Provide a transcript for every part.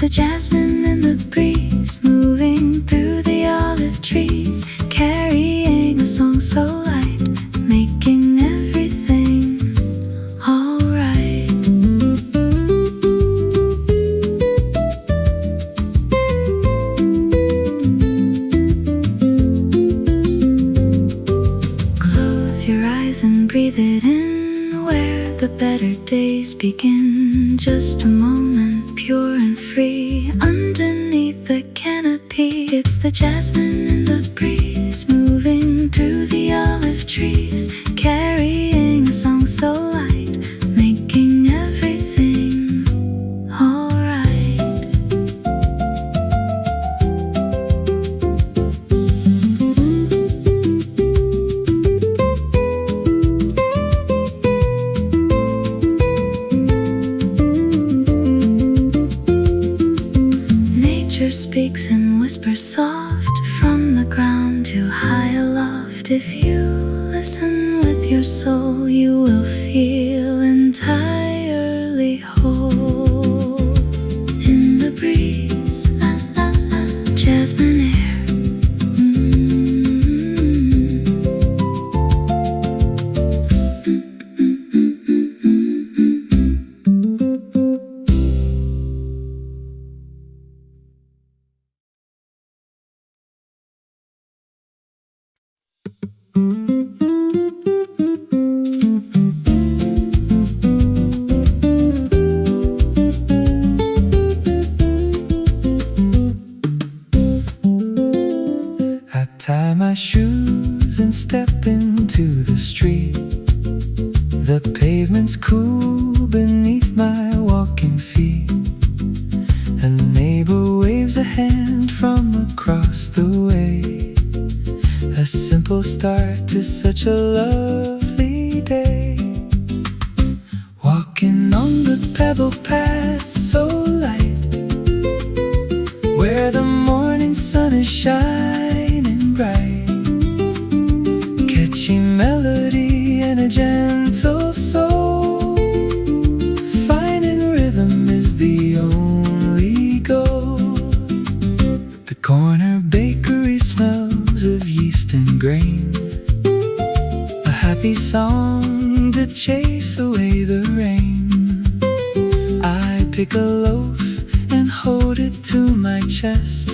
the jasmine in the breeze, moving through the olive trees, carrying a song so light, making everything alright. Close your eyes and breathe it in, where the better days begin. Just a moment, pure and free, underneath the canopy. It's the jasmine in the breeze, moving through the olive trees, carrying a song so light, making everything alright. Nature speaks and whispers soft, from the ground to high aloft. If you listen with your soul, you will feel entirely whole. In the breeze, la la la, jasmine air. Tie my shoes and step into the street. The pavement's cool beneath my walking feet. A neighbor waves a hand from across the way. A simple start to such a lovely day. Walking on the pebble path so light, where the morning sun is shining bright. Catchy melody and a gentle soul, finding rhythm is the only goal. The corner bakery smells of yeast and grain, a happy song to chase away the rain. I pick a loaf and hold it to my chest.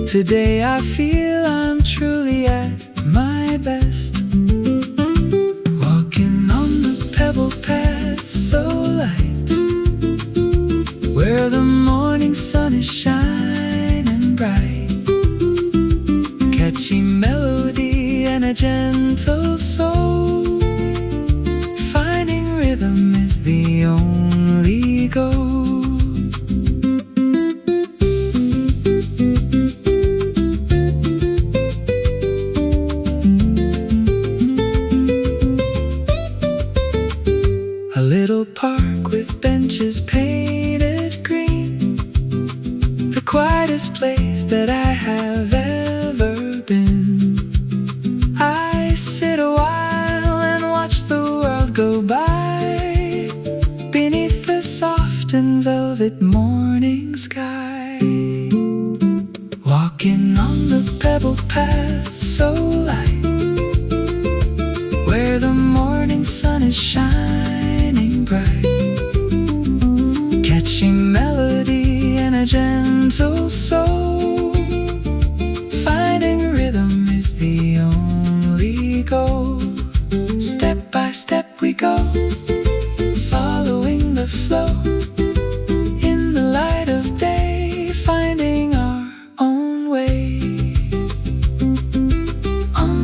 Today I feel I'm truly at my best. Walking on the pebble path so light, where the morning sun is shining bright. Catchy melody and a gentle soul, finding rhythm is the only goal. A little park with benches painted green, the quietest place that I have ever been. I sit a while and watch the world go by, beneath the soft and velvet morning sky. Walking on the pebble path so light, where the morning sun is shining bright. Catchy melody and a gentle soul, finding rhythm is the only goal. Step by step we go, following the flow, in the light of day, finding our own way. On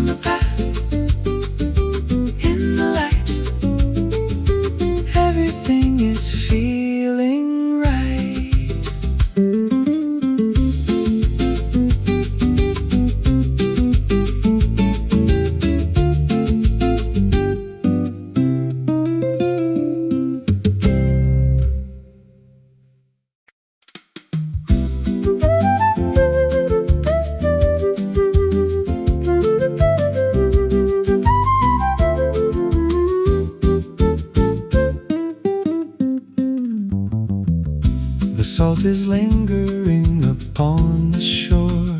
salt is lingering upon the shore.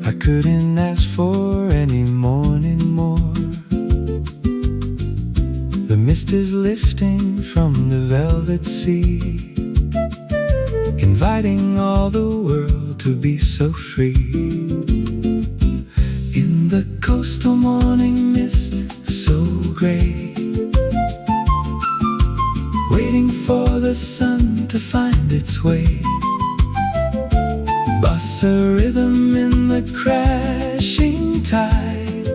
I couldn't ask for any morning more. The mist is lifting from the velvet sea, inviting all the world to be so free. In the coastal morning mist, so gray, waiting for the sun to find its way. Bossa rhythm in the crashing tide,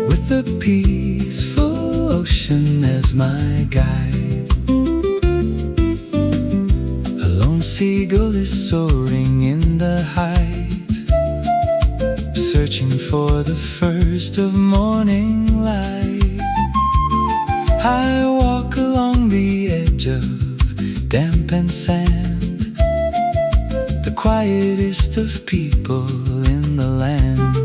with the peaceful ocean as my guide. A lone seagull is soaring in the height, searching for the first of morning light. I walk along the edge of damp and sand, the quietest of people in the land.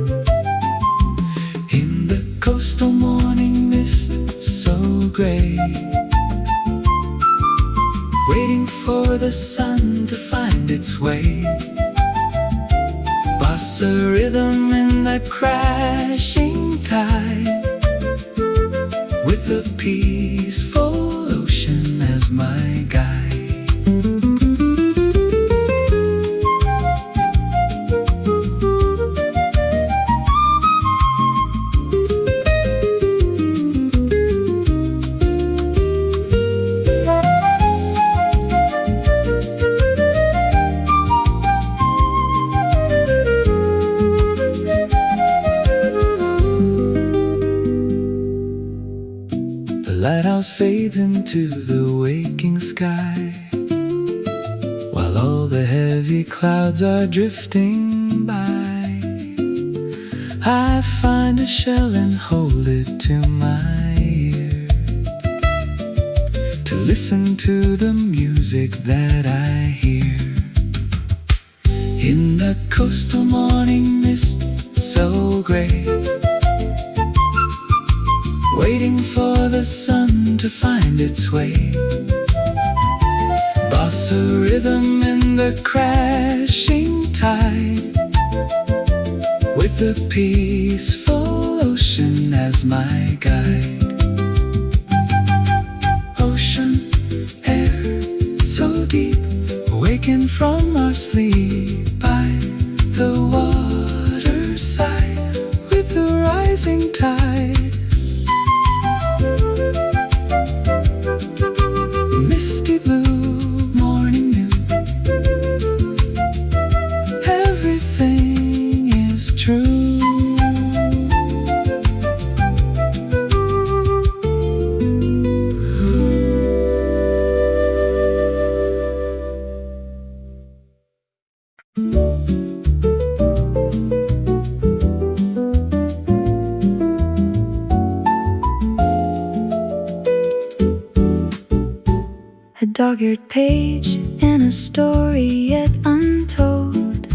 In the coastal morning mist, so gray, waiting for the sun to find its way. Bossa rhythm in the crashing tide, with the peaceful ocean as my guide. The lighthouse fades into the waking sky, while all the heavy clouds are drifting by. I find a shell and hold it to my ear, to listen to the music that I hear. In the coastal morning mist, so gray, waiting for the sun to find its way. Bossa rhythm in the crashing tide, with the peaceful ocean as my guide. Ocean, air, so deep, awakened from our sleep by the water's side, with the rising tide. Misty blue, morning noon, everything is true. A dog-eared page in a story yet untold,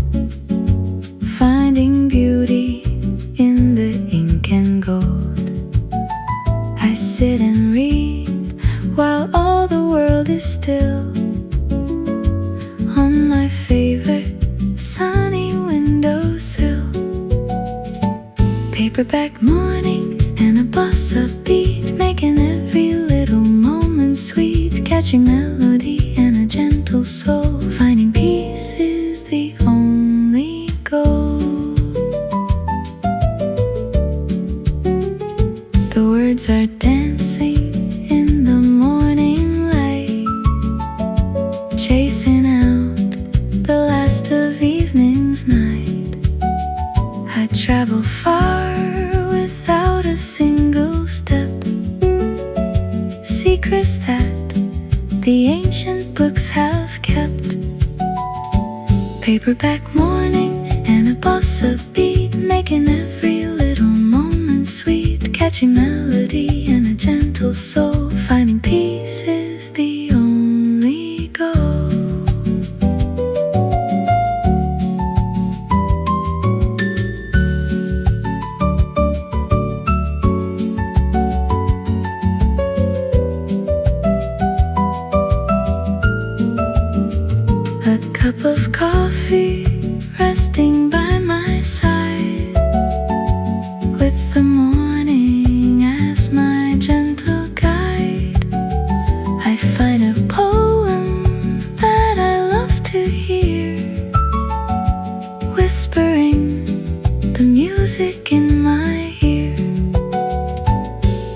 finding beauty in the ink and gold. I sit and read while all the world is still, on my favorite sunny windowsill. Paperback morning and a bossa beat, making every little moment sweet, catching melody and a gentle soul. Finding peace is the only goal. The words are dancing in the morning light, chasing out the last of evening's night. I travel far without a single step, secrets that the ancient books have kept. Paperback morning and a bossa beat, making every little moment sweet, catching melody and a gentle soul. Finding peace is the only goal.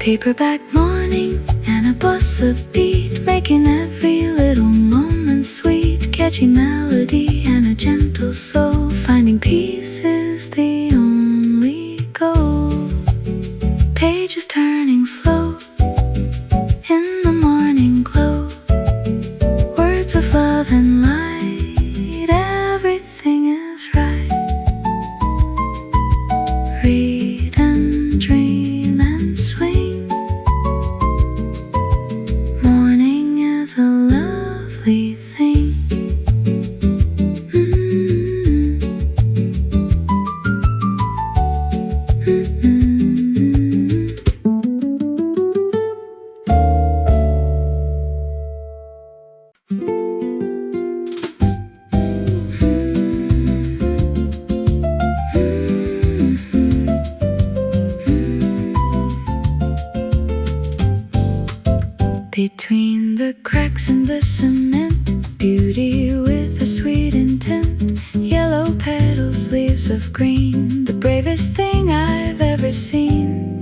Paperback morning and a bossa beat, making every little moment sweet. Catchy melody and a gentle soul, finding peace is the only goal. Pages turning slow in the morning glow, words of love and light, everything is right. Read and dream and swing, morning is a lovely thing. Between the cracks in the cement, beauty with a sweet intent. Yellow petals, leaves of green, the bravest thing I've ever seen.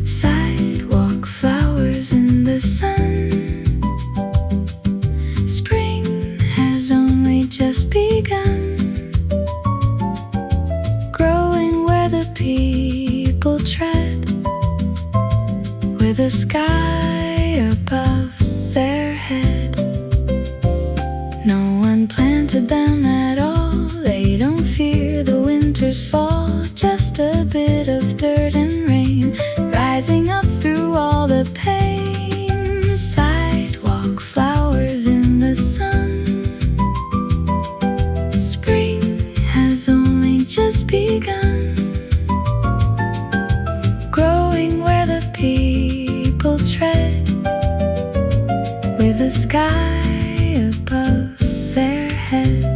Sidewalk flowers in the sun, spring has only just begun. Growing where the people tread, with the sky above their head. No one planted them at all, they don't fear the winter's fall. Just a bit of dirt and rain, rising up through all the pain. Sidewalk flowers in the sun, spring has only just begun. Growing where the people tread, with the sky above their head.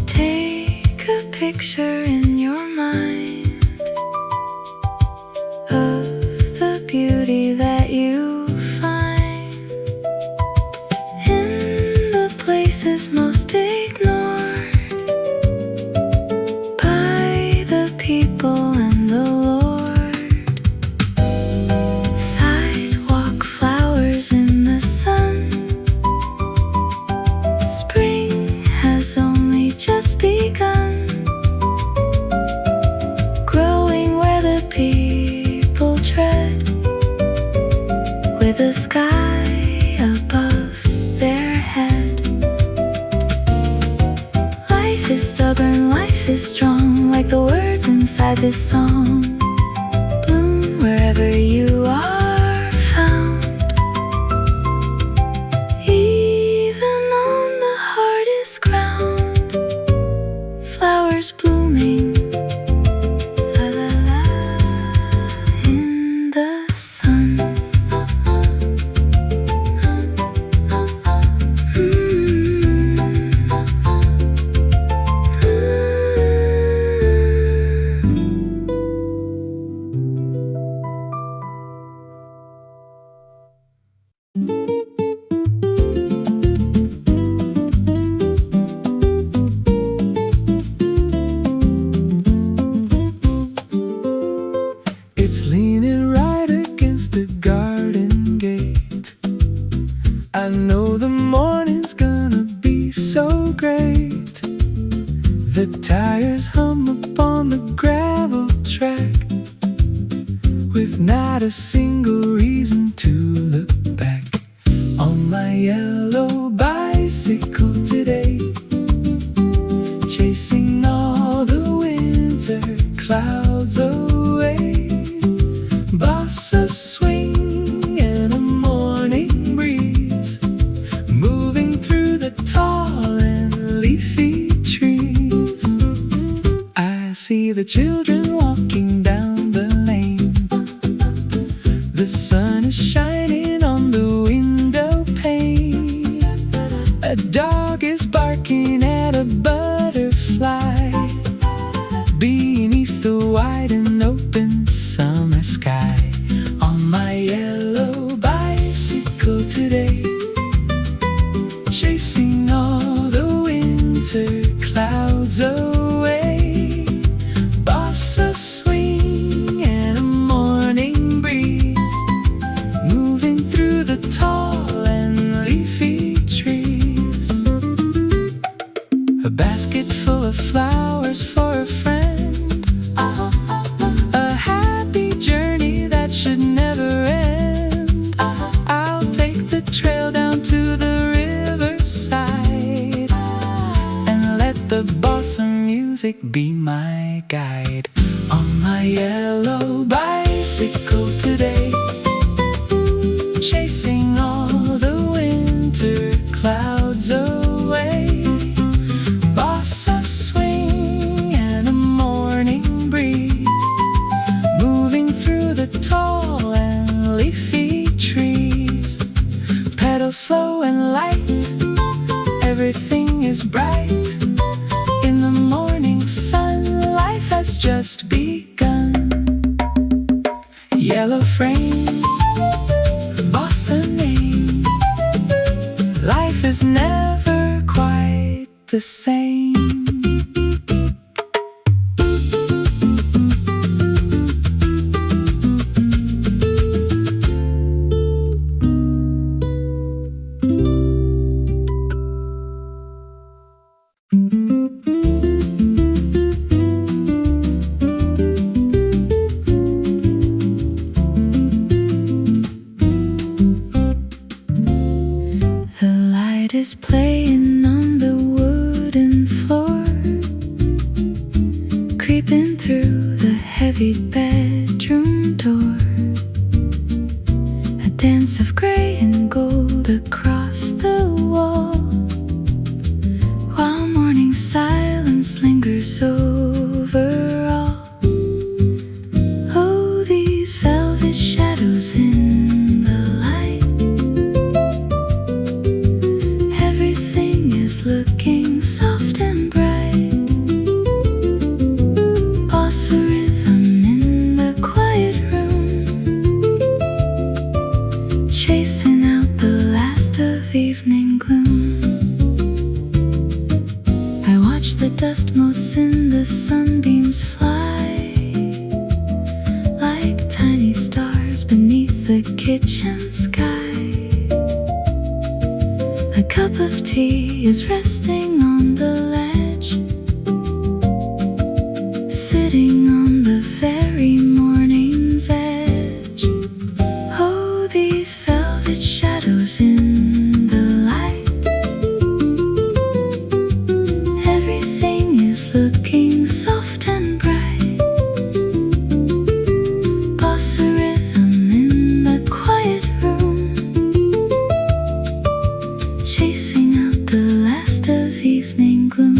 Take a picture in your mind of the beauty that you find in the places most ignored by the people and the Lord. Sidewalk flowers in the sun, spring has only just begun. Growing where the people tread, with the sky above their head. Life is stubborn, life is strong, like the words inside this song. Bloom wherever you are found, even on the hardest ground. Flowers blooming in the sun. It's leaning right against the garden gate. I know the morning's gonna be so great. The tires hum upon the gravel track, with not a single reason to look back. On my yellow bicycle today, chasing all the winter clouds away. Bossa swing and a morning breeze, moving through the tall and leafy trees. I see the children walking down the lane. The sun is shining on the window pane. A dog is barking at a butterfly. beneath the wide and open summer sky. On my yellow bicycle today, chasing all the winter clouds away. Bossa swing and a morning breeze, moving through the tall and leafy trees. A basket full of flowers for a friend, a happy journey that should never end. I'll take the trail down to the riverside and let the bossa music be my guide. On my yellow bicycle today, chasing all the winter clouds away. Bossa swing and a morning breeze, moving through the tall and leafy trees. Pedal slow and light, everything is bright. In the morning sun, life has just begun. Yellow frame, bossa name, life is never quite the same. The light is playing on the wooden floor, creeping through the heavy bedroom door. A dance of gray and gold across the wall, while morning silence lingers over all. Oh, these velvet shadows in the light, everything is looking soft and bright. Bossa rhythm in the quiet room, chasing out the last of evening gloom. I watch the dust motes in the sunbeams fly, like tiny stars beneath the kitchen sky. A cup of tea is resting on the ledge, sitting on the very morning's edge. Oh, these velvet shadows in the light, everything is looking soft and bright. Bossa rhythm in the quiet room, chasing out the last of evening gloom.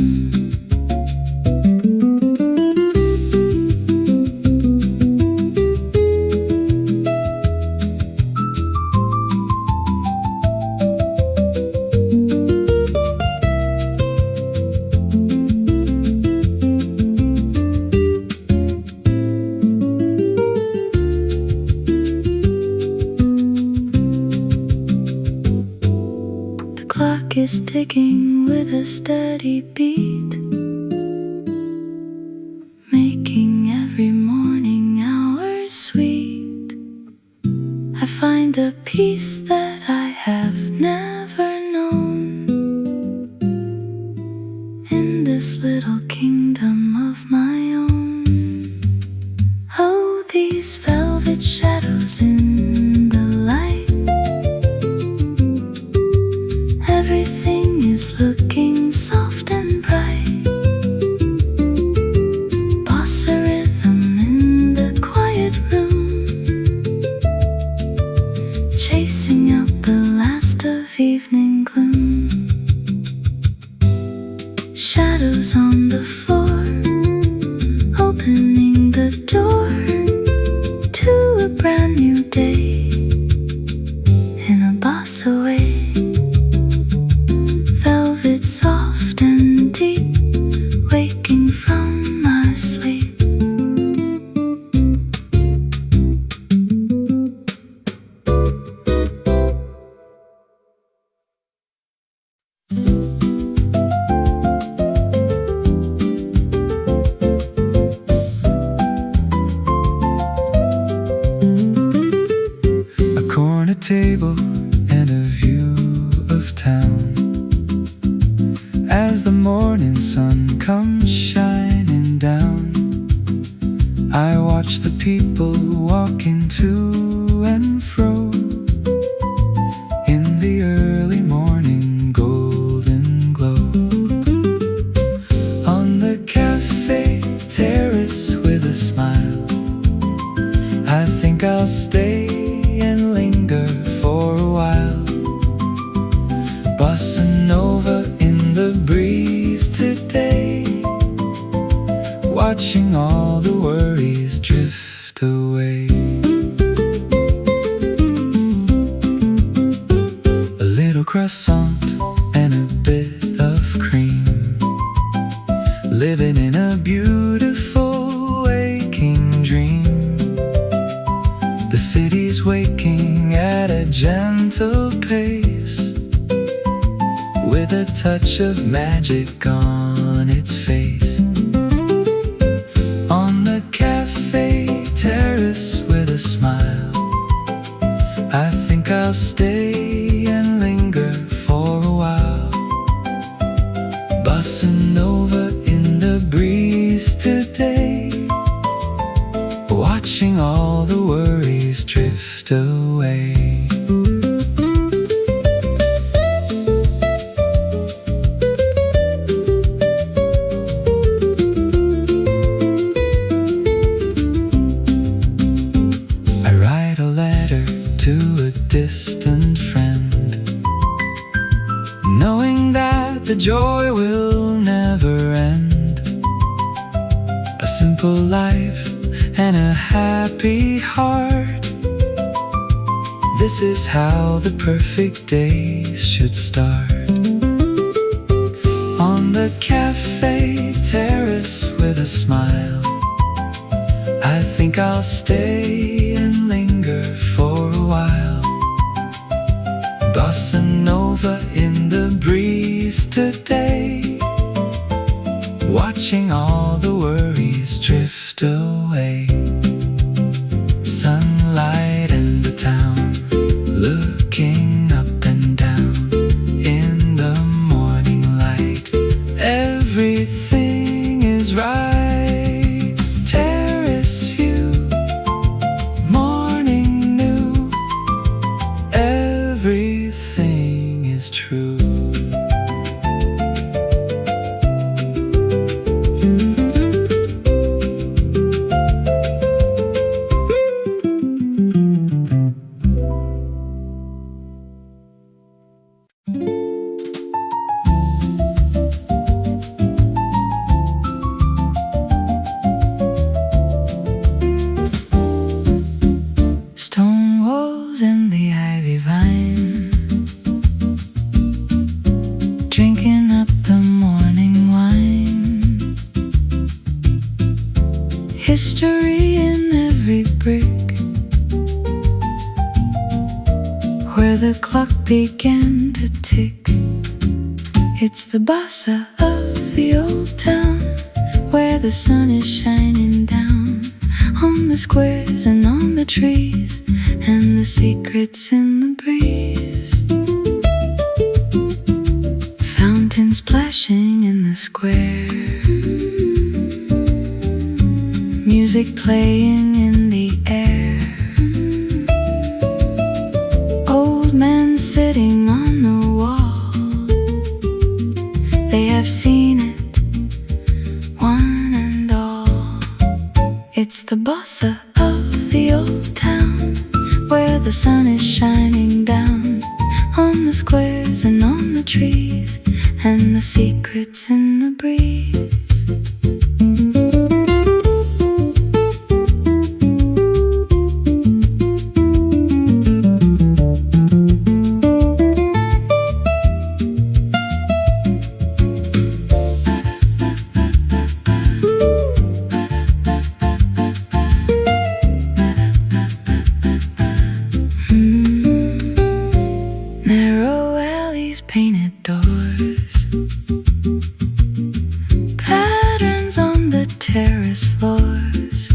The clock is ticking with a steady beat, making every morning hour sweet. I find a peace that I have never known in this little kingdom of my own. Oh, these velvet shadows in the light, everything is looking soft and bright. Bossa rhythm in the quiet room, chasing out the last of evening gloom. Shadows on the floor, opening the door to a brand new day in a bossa way. Velvet soft and deep, waking from our sleep. people walking to and fro in the early morning golden glow. On the cafe terrace with a smile, I think I'll stay and linger for a while. Bossa Nova in the breeze today, watching all the worries drift away. A little croissant and a bit of cream, living in a beautiful waking dream. The city's waking at a gentle pace, with a touch of magic on its face. On the cafe terrace with a smile, I think I'll stay and linger for a while. Bossa Nova in the breeze today, watching all the worries drift away. To a distant friend, knowing that the joy will never end. A simple life and a happy heart, this is how the perfect days should start. On the cafe terrace with a smile, I think I'll stay and linger for a while. Bossa Nova in the breeze today, watching all the worries drift away. Sunlight in the town, looking up and down in the morning light, everything is right. Everything is true. Stone walls and the ivy vine, drinking up the morning wine. History in every brick, where the clock began to tick. It's the bossa of the old town, where the sun is shining down on the squares and on the trees, and the secrets in the breeze. Fountain splashing in the square, music playing in the air. Old men sitting on the wall, they have seen it, one and all. It's the bossa of the old town, where the sun is shining down on the squares and on the trees, and the secrets in the breeze. Narrow alleys, painted doors, patterns on the terrace floors.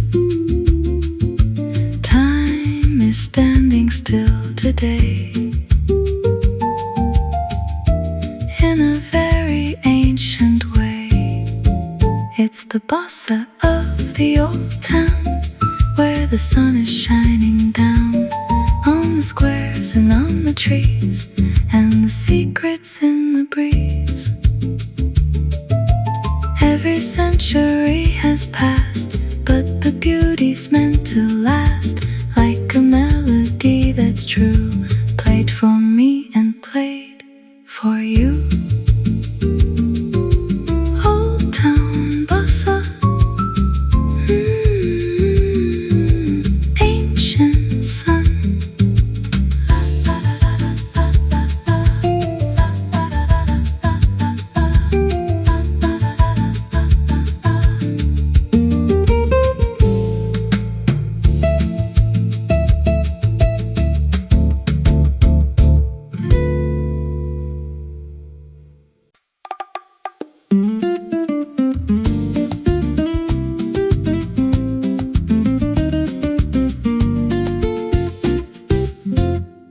Time is standing still today, in a very ancient way. It's the bossa of the old town, where the sun is shining down on the squares and on the trees, and the secrets in the breeze. Every century has passed, but the beauty's meant to last, like a melody that's true, played for me and played for you. Old Town Bossa, ancient sun.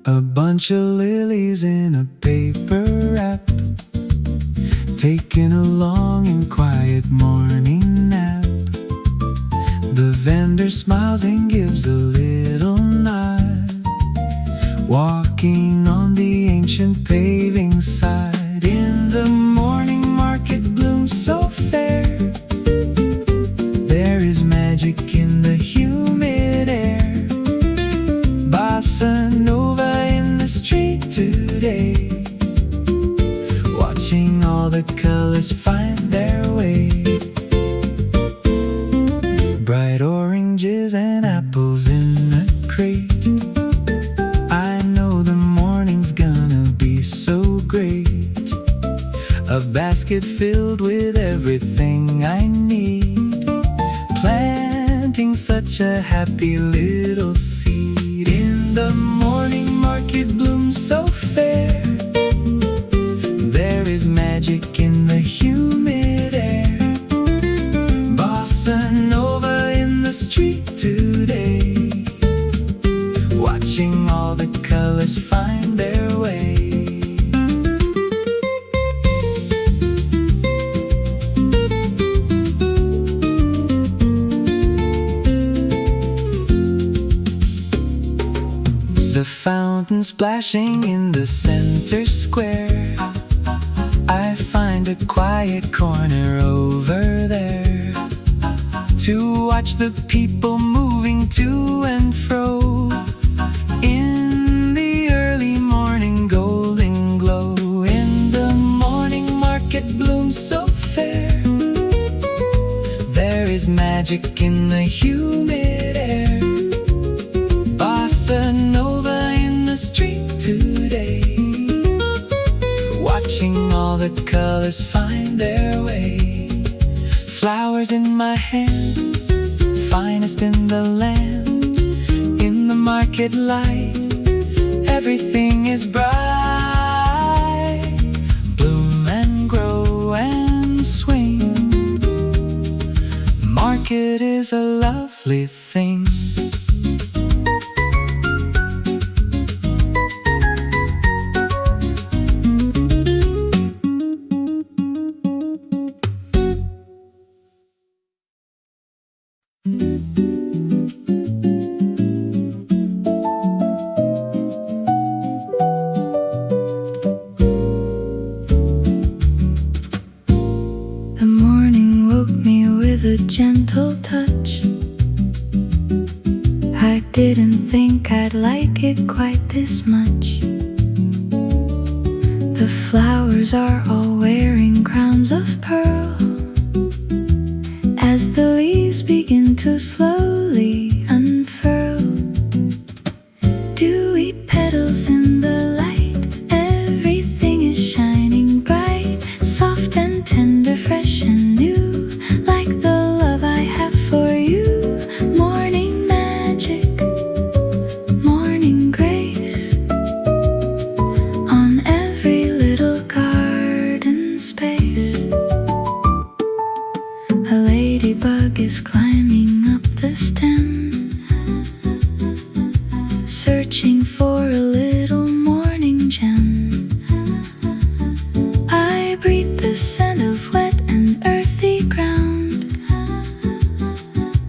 A bunch of lilies in a paper wrap, taking a long and quiet morning nap. The vendor smiles and gives a little nod, walking on the ancient paving side. In the morning market blooms so fair, there is magic in the humid air. Bossa Nova in the street today, watching all the colors find their way. Bright oranges and apples in a crate, I know the morning's gonna be so great. A basket filled with everything I need, planting such a happy little seed. In the morning market blooms so fair, there is magic in the humid air. Bossa Nova in the street today, watching all the colors find their way. The fountain splashing in the center square, I find a quiet corner over there to watch the people moving to and fro in the early morning golden glow. In the morning market blooms so fair, there is magic in the humid air. Bossa Nova in the street today, watching all the colors find their way. Flowers in my hand, finest in the land. In the market light, everything is bright. Bloom and grow and swing, market is a lovely thing. The morning woke me with a gentle touch. I didn't think I'd like it quite this much. The flowers are all wearing crowns of pearl, as the leaves begin to slowly unfurl. Dewy petals in the light, everything is shining bright, soft and tender, fresh and new, like the love I have for you. Morning magic, morning grace, on every little garden space. A ladybug is climbing up the stem, searching for a little morning gem. I breathe the scent of wet and earthy ground,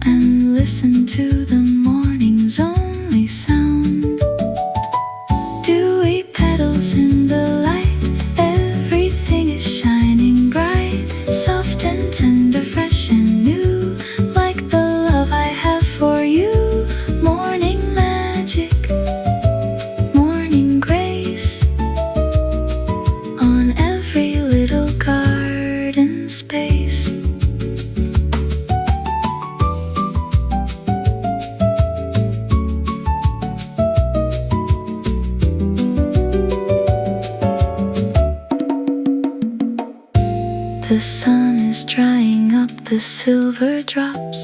and listen to the morning's only sound. Dewy petals in the light, everything is shining bright, soft and tender, fresh and new, like the love I have for you. Morning magic, morning grace, on every little garden space. The sun is drying up the silver drops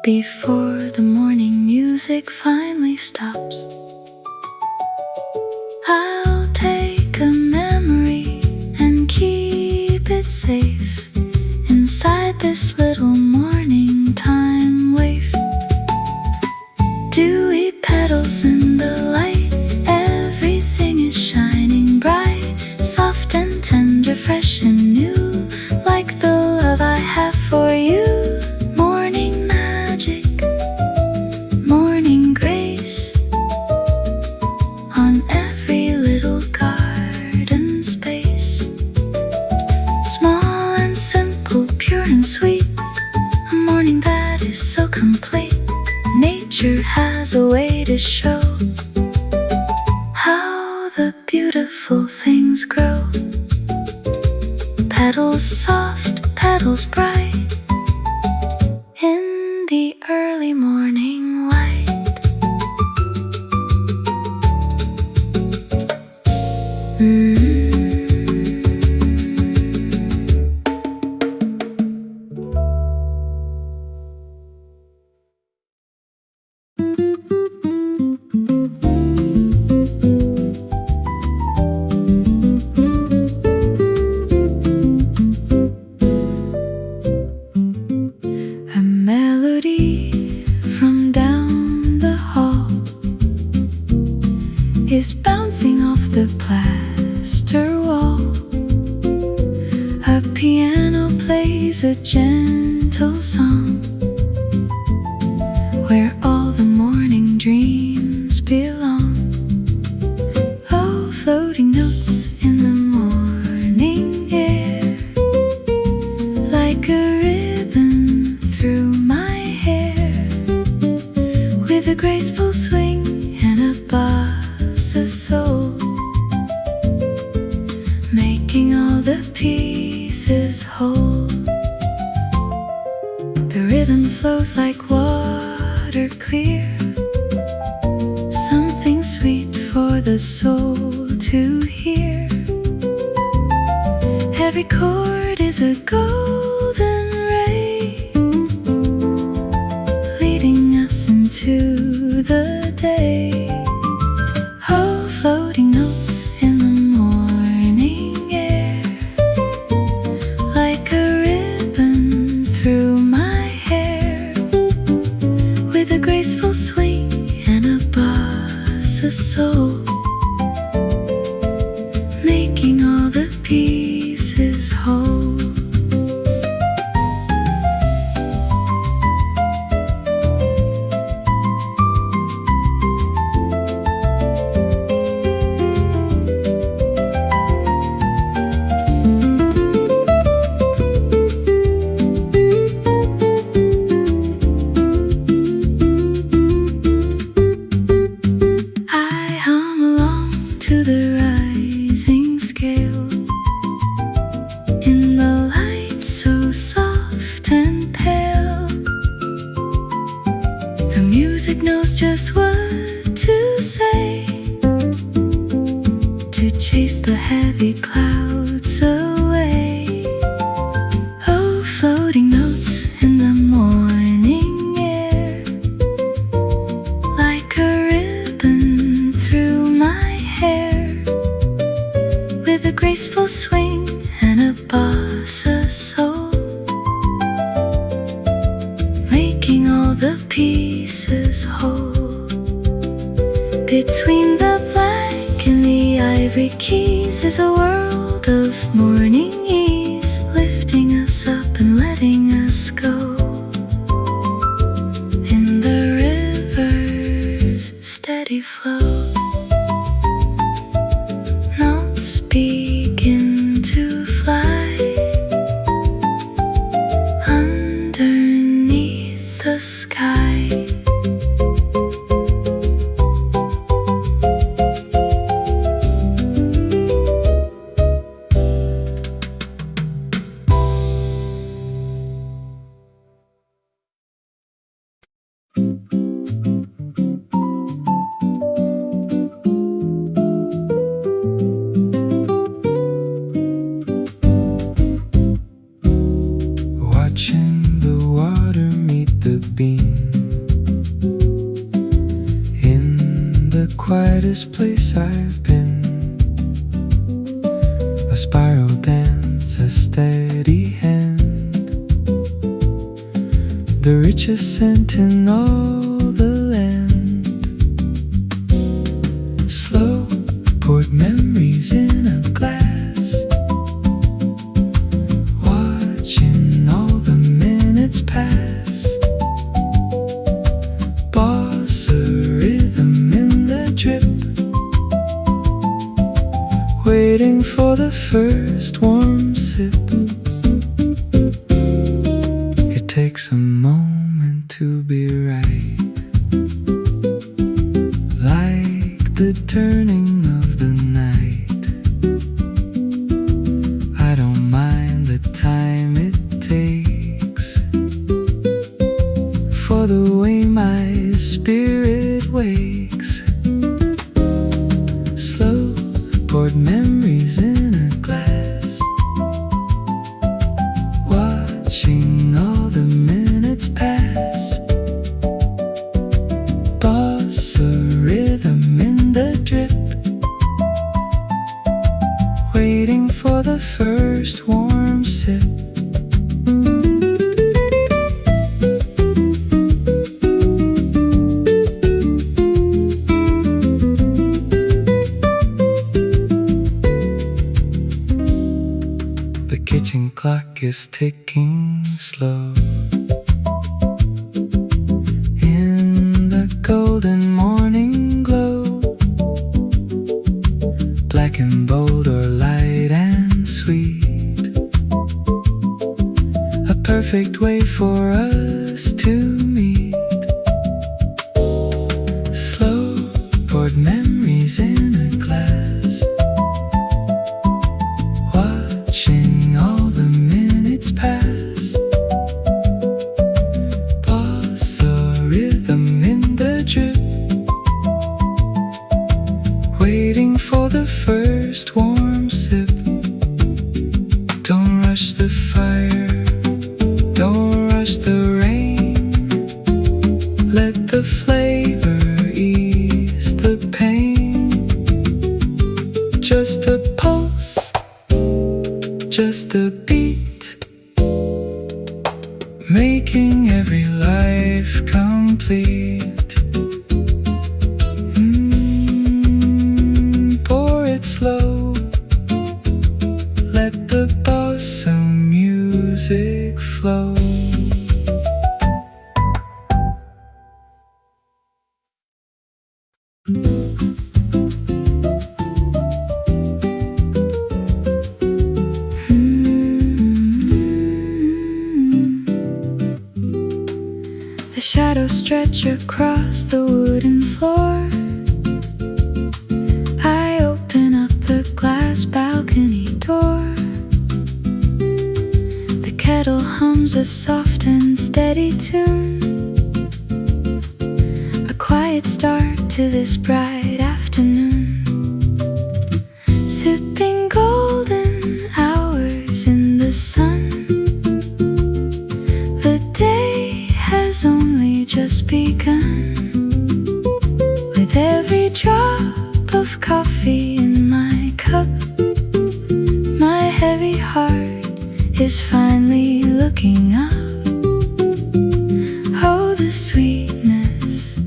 before the morning music finally stops. I'll take a memory and keep it safe inside this little morning time wave. Dewy petals in the light, everything is shining bright, soft and tender, fresh and new, like the love I have for you. Morning magic, morning grace, on every little garden space. Small and simple, pure and sweet, a morning that is so complete. Nature has a way to show how the beautiful things grow. Petals soft, petals bright, in the early morning light. A melody from down the hall is bouncing off the plaster wall. A piano plays a gentle song where all the morning dreams belong. Oh, floating notes in the morning air, like a ribbon through my hair, with a graceful swing and a bossa soul, making all the pieces whole. The rhythm flows like water clear, something sweet for the soul to hear. Every chord is a golden ray, leading us into the day. Oh, floating notes in the morning air, like a ribbon through my hair, with a graceful swing and a bossa soul, making all the pieces whole. I hum along to the rising scale, in the light so soft and pale. The music knows just what to say, to chase the heavy clouds away. Oh, floating notes in the morning air, like a ribbon through my hair, with a graceful swing and a bossa soul, making all the pieces whole. Between the black and the ivory keys is a world of morning ease, lifting us up and letting us go. sky. Watching the water meet the beam in the quietest place I've been. A spiral dance, a steady hand, the richest scent in all the land. Slow poured memories in a glass, watching all the minutes pass. Bossa rhythm in the drip, waiting for the first warm sip. It takes a moment to be right, like the turning of the night. I don't mind the time it takes, for the way my spirit wakes. Slow poured memories in a glass, watching all the minutes pass. Bossa rhythm in the drip, waiting for the first warm sip. The kitchen clock is ticking slow, in the golden morning glow. Black and bold or light and sweet, a perfect way for us to meet. Slow poured memories in a glass, watching all the minutes pass. Bossa rhythm in the drip, waiting for the first warm sip. Don't rush the fire, don't rush the rain. Let the flavor ease the pain. Just a pulse, just a beat, making every life complete. Pour it slow, let the bossa music flow. The shadows stretch across the wooden floor. I open up the glass balcony door. The kettle hums a soft and steady tune, a quiet start to this bright afternoon. Sipping golden hours in the sun, the day has only just begun. With every drop of coffee in my cup, my heavy heart is finally looking up. Oh, the sweetness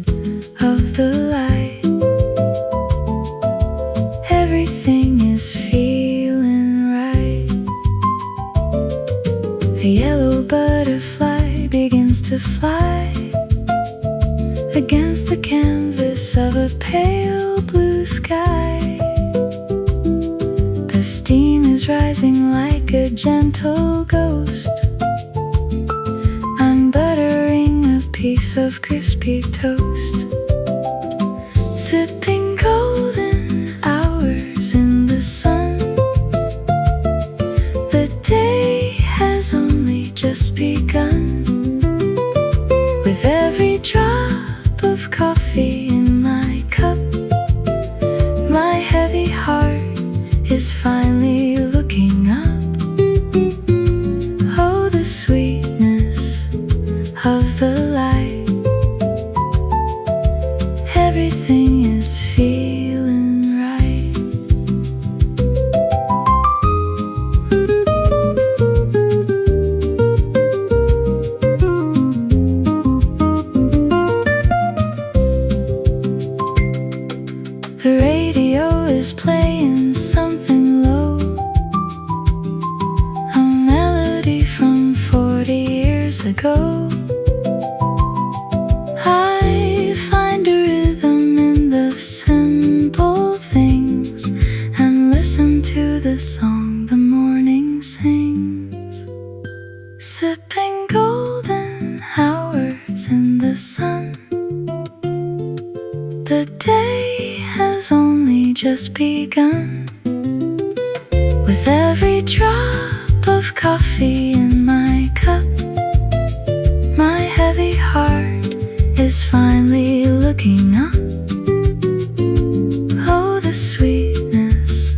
of the light, everything is feeling right. A yellow butterfly begins to fly against the canvas of a pale blue sky. The steam is rising like a gentle ghost. I'm buttering a piece piece of crispy toast, sipping golden hours in the sun. The day has only just begun. With every drop of coffee in my cup, my heavy heart is finally looking up. Oh, the sweetness of the light. Everything is feeling right. The radio is playing something low, a melody from 40 years ago. I find a rhythm in the simple things and listen to the song the morning sings, sipping golden hours in the sun. The day has only just begun. With every drop of coffee in my cup, my heavy heart is finally looking up. Oh, the sweetness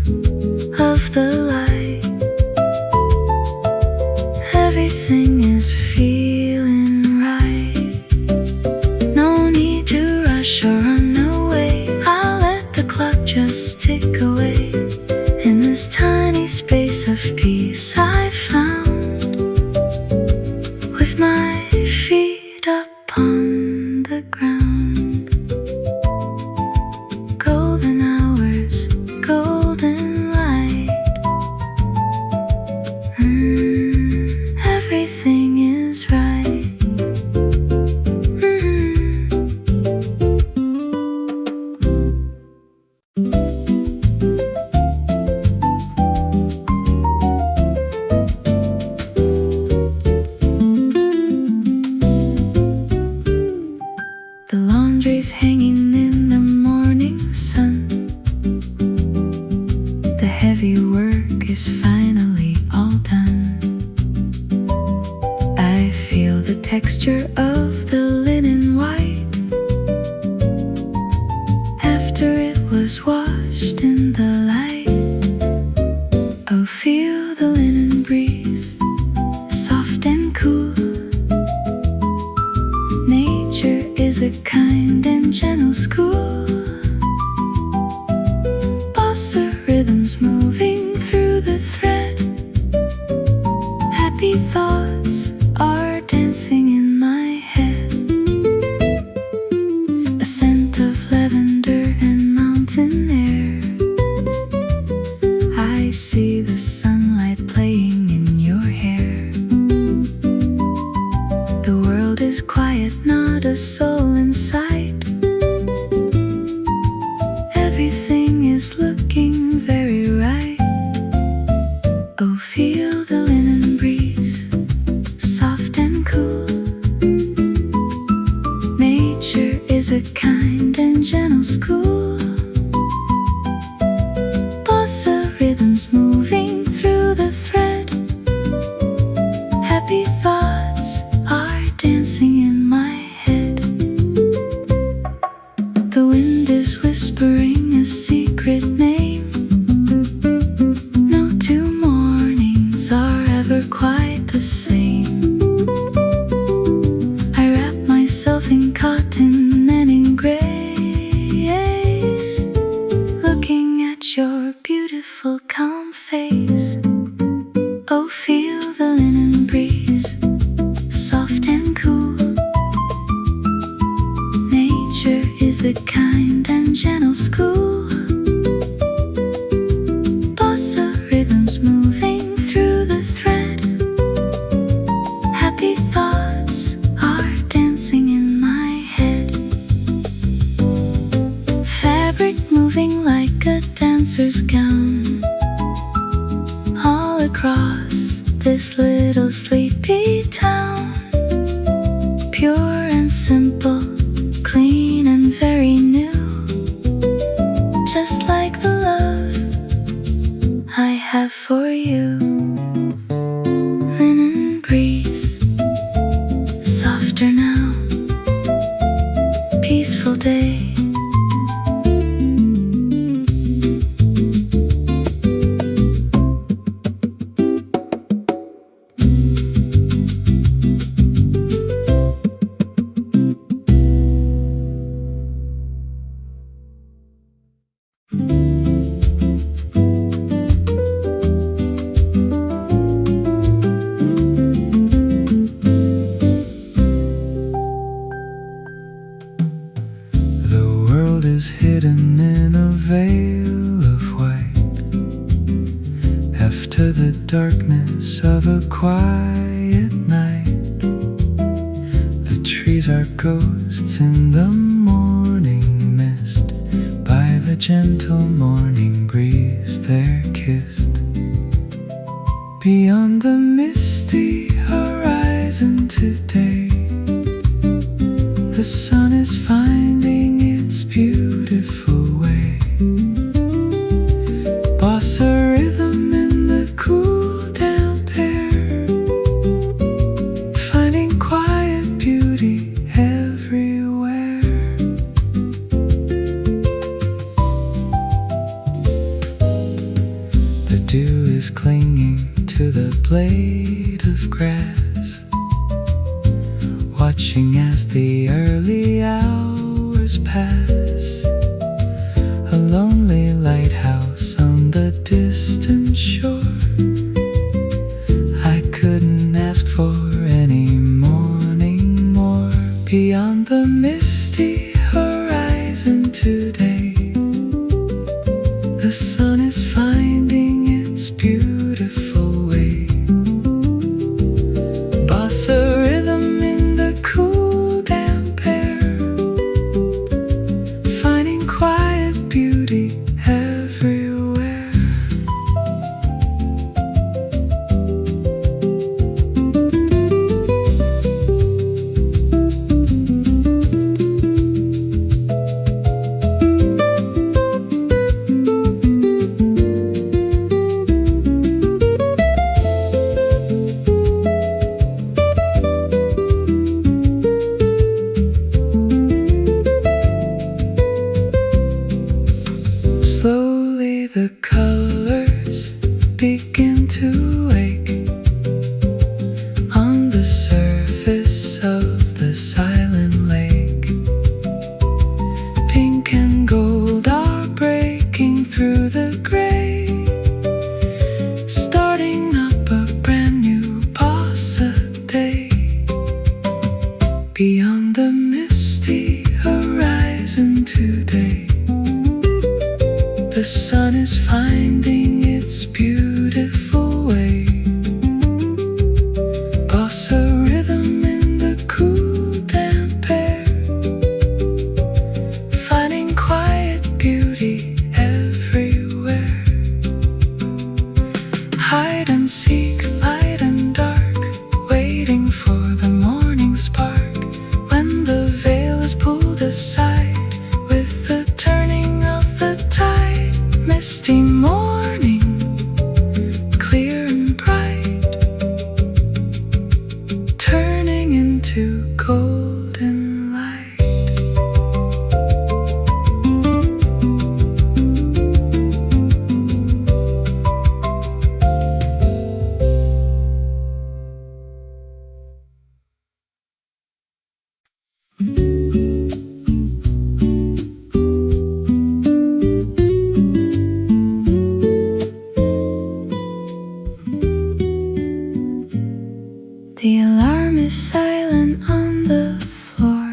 of the light. Everything is feeling right. No need to rush or run away. I'll let the clock just tick away. In this tiny space of peace I found, with my feet up on the ground. Golden hours, golden light. Everything is right. The laundry's hanging in the morning sun. The heavy work is finally all done. I feel the texture of the linen white after it was washed in the light. Oh, feel the linen breeze, soft and cool. Nature is a kind and gentle school. Bossa rhythms moving through the thread. Happy thoughts are dancing in my head. A scent of lavender and mountain air. I see the sunlight playing in your hair. The world is quiet, not a soul in sight. Everything is looking very right. Oh, feel the linen breeze, soft and cool. Nature is a kind and gentle school. Bossa rhythms moving through the thread. Happy thoughts are dancing in my head. The wind is whispering a secret name. No two mornings are ever quite the same. I wrap myself in cotton and in grace, looking at your beautiful calm face. Oh, feel the linen breeze, soft and cool. Nature is a kind and gentle school. Bossa rhythms moving through the thread. Happy thoughts are dancing in my head. Fabric moving like a dancer's gown all across this little sleepy town. Pure and simple, clean and very new, just like the love I have for you. Linen breeze, softer now, peaceful day. Is hidden in a veil of white, after the darkness of a quiet night. The trees are ghosts in the morning mist, by the gentle morning breeze they're kissed. Beyond the misty horizon today, the sun is finding its beautiful way. Bossa rhythm in the cool damp air, finding quiet beauty everywhere. The dew is clinging to the blade of grass, watching as the early hours pass. A lonely lighthouse on the distant shore, I couldn't ask for any morning more. Beyond the misty horizon today, the sun is finding its beautiful way. Bossa rhythm in the cool damp air, finding quiet beauty everywhere. Slowly the colors begin to wake on the surface of the silent lake. Pink and gold are breaking through the gray, starting up a brand new bossa day. Beyond the misty horizon today, the sun is finding its beautiful way. Bossa rhythm in the cool damp air, finding quiet beauty everywhere. Hide and seek, light and dark, waiting for the morning spark. When the veil is pulled aside with the turning of the tide, misty morning, clear and bright, turning into golden light. The alarm is silent on the floor.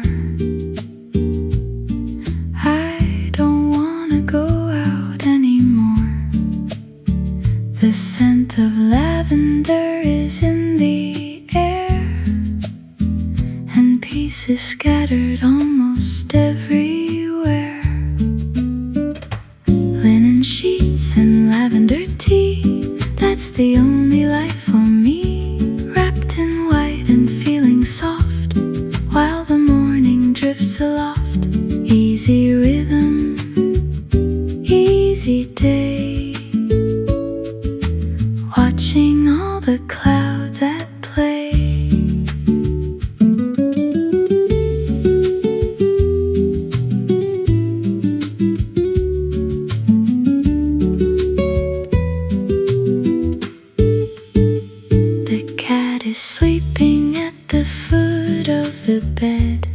I don't wanna go out anymore. The scent of lavender is in the air, and peace is scattered almost everywhere. Linen sheets and lavender tea, that's the only life for me. Wrapped in white and feeling soft, while the morning drifts aloft. Easy rhythm, easy day, watching all the clouds at play. The cat is sleeping at the foot of the bed,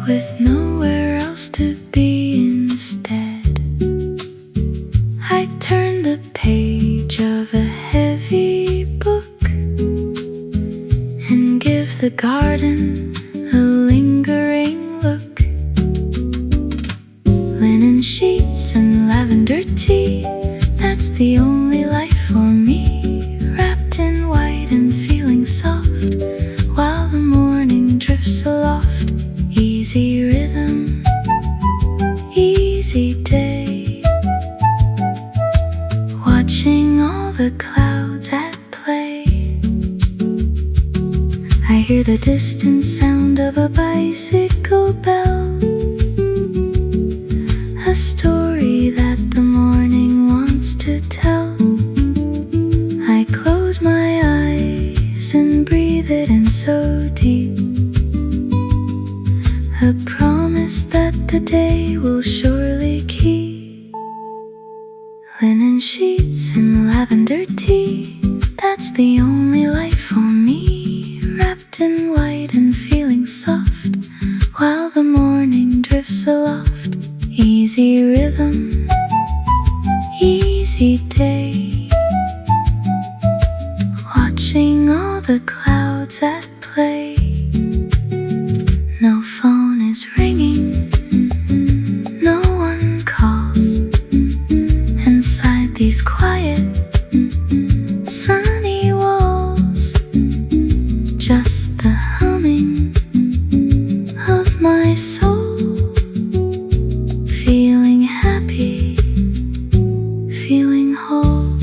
with nowhere else to be instead. I turn the page of a heavy book and give the garden a lingering look. Linen sheets and lavender tea, that's the only life for me. Wrapped in white and feeling soft, while the morning drifts aloft. Easy rhythm, easy day, watching all the clouds at play. I hear the distant sound of a bicycle bell, a story that the morning wants to tell. I close my eyes and breathe it in so deep, a promise that the day will surely keep. Linen sheets and lavender tea, that's the only life for me. Wrapped in white and feeling soft, while the morning drifts aloft. Easy rhythm, easy day, watching all the clouds at play. No phone is ringing, no one calls. Inside these quiet, sunny walls, just the humming of my soul, feeling happy, feeling whole.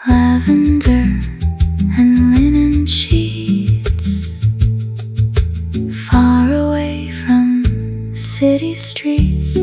Lavender and linen sheets, far away from city streets.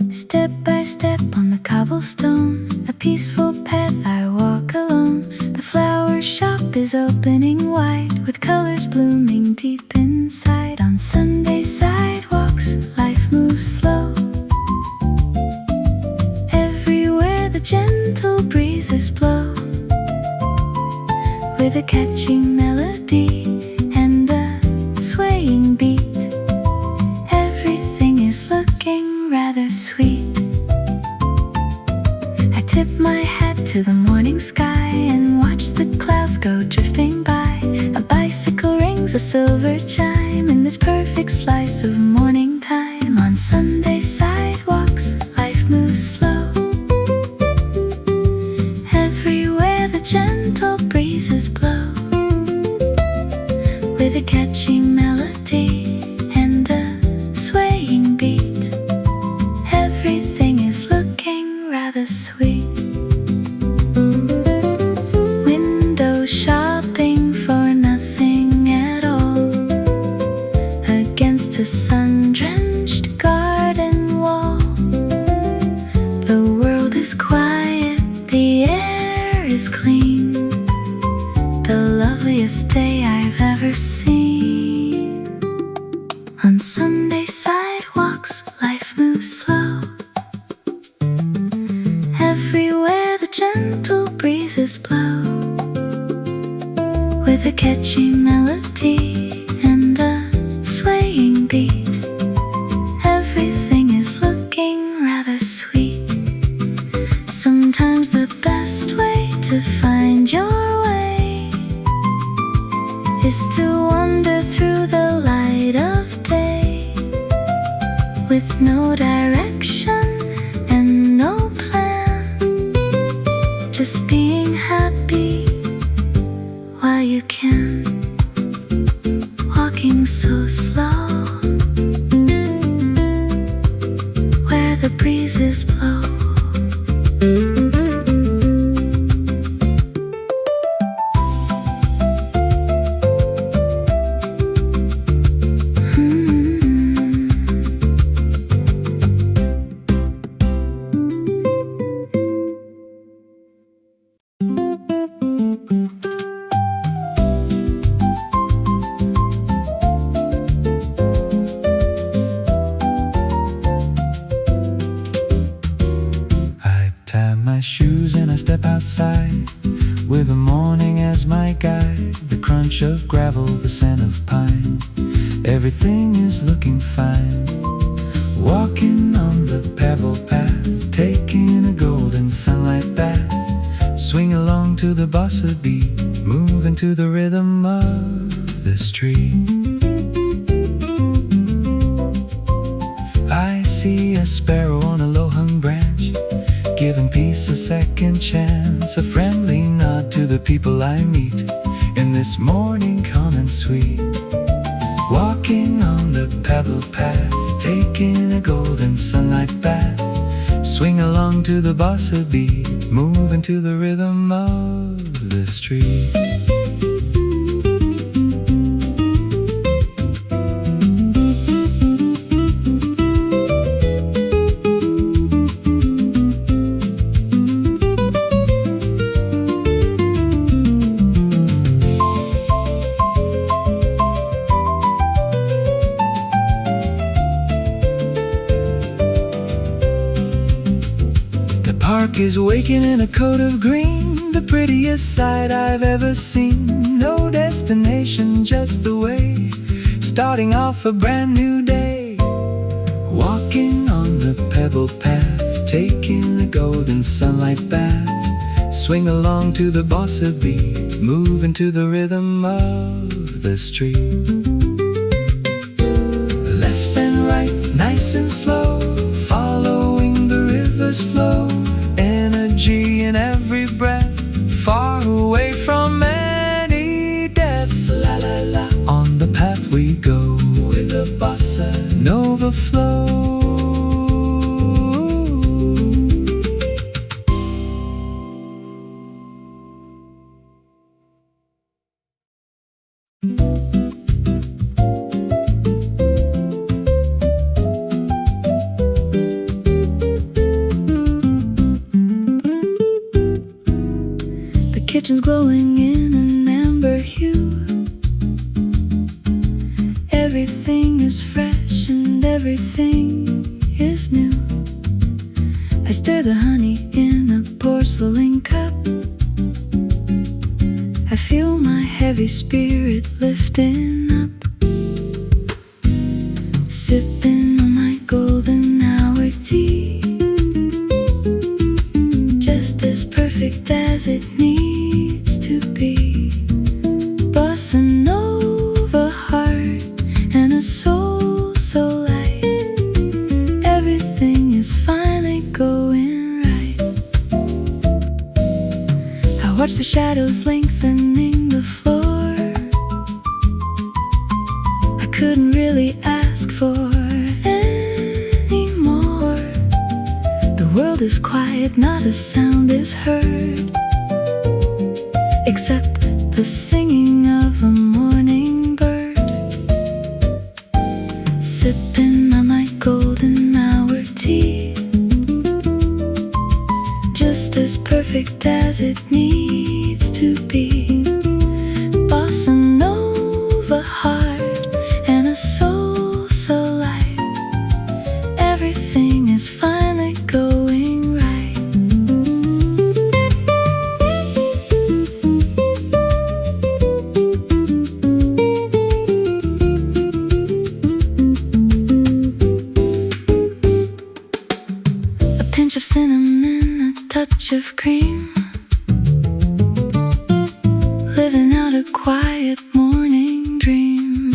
Step by step on the cobblestone, a peaceful path I walk alone. The flower shop is opening wide, with colors blooming deep inside. On Sunday sidewalks, life moves slow. Everywhere the gentle breezes blow, with a catching melody and a swaying beat. Everything is looking rather sweet. I tip my hat to the morning sky and watch the clouds go drifting by. A bicycle rings a silver chime in this perfect slice of morning time. On Sunday sidewalks, life moves slow. Everywhere the gentle breezes blow, with a catchy melody and a swaying beat. Everything is looking rather sweet. Window shopping for nothing at all, against a sun-drenched garden wall. The world is quiet, the air is clean, the loveliest day I've ever seen. On Sunday sidewalks, life moves slow. Everywhere the gentle breezes blow, with a catchy melody and a swaying beat. Everything is looking rather sweet. Sometimes the best way to find your way is to wander through the light of day. so slow, where the breezes blow. Shoes and I step outside with the morning as my guide. The crunch of gravel, the scent of pine, everything is looking fine. Walking on the pebble path, taking a golden sunlight bath. Swing along to the bossa beat, moving to the rhythm of the street. I see a sparrow on a low-hung branch, giving peace a second chance. A friendly nod to the people I meet in this morning calm and sweet. Walking on the pebble path, taking a golden sunlight bath. Swing along to the bossa beat, moving to the rhythm of the street. Park is waking in a coat of green, the prettiest sight I've ever seen. No destination, just the way, starting off a brand new day. Walking on the pebble path, taking a golden sunlight bath. Swing along to the bossa beat, moving to the rhythm of the street. Left and right, nice and slow, following the river's flow. Energy in every breath, far away from any death. La la la, on the path we go with a bossa nova flow. Kitchen's glowing in an amber hue. Everything is fresh and everything is new. I stir the honey in a porcelain cup. I feel my heavy spirit lifting up. Sipping on my golden hour tea, just as perfect as it needs to be. Bossa Nova heart and a soul so light. Everything is finally going right. I watch the shadows lengthening the floor. I couldn't really ask for any more. The world is quiet, not a sound is heard, except the singing of a morning bird. Sipping on my golden hour tea, just as perfect as it needs to be. Bossa Nova heart and a soul so light. Everything is finally going right. Pinch of cinnamon, a touch of cream, living out a quiet morning dream.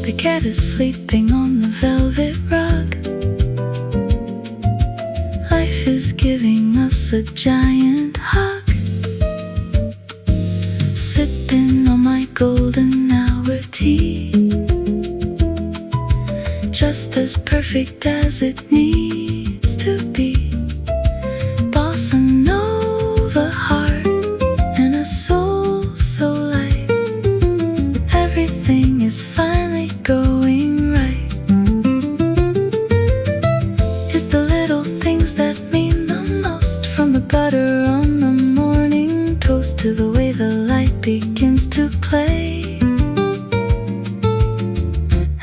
The cat is sleeping on the velvet rug. Life is giving us a giant hug. Sipping on my golden hour tea, just as perfect as it needs to be. Bossa Nova heart and a soul so light. Everything is finally going right. It's the little things that mean the most, from the butter on the morning toast to the way the light begins to play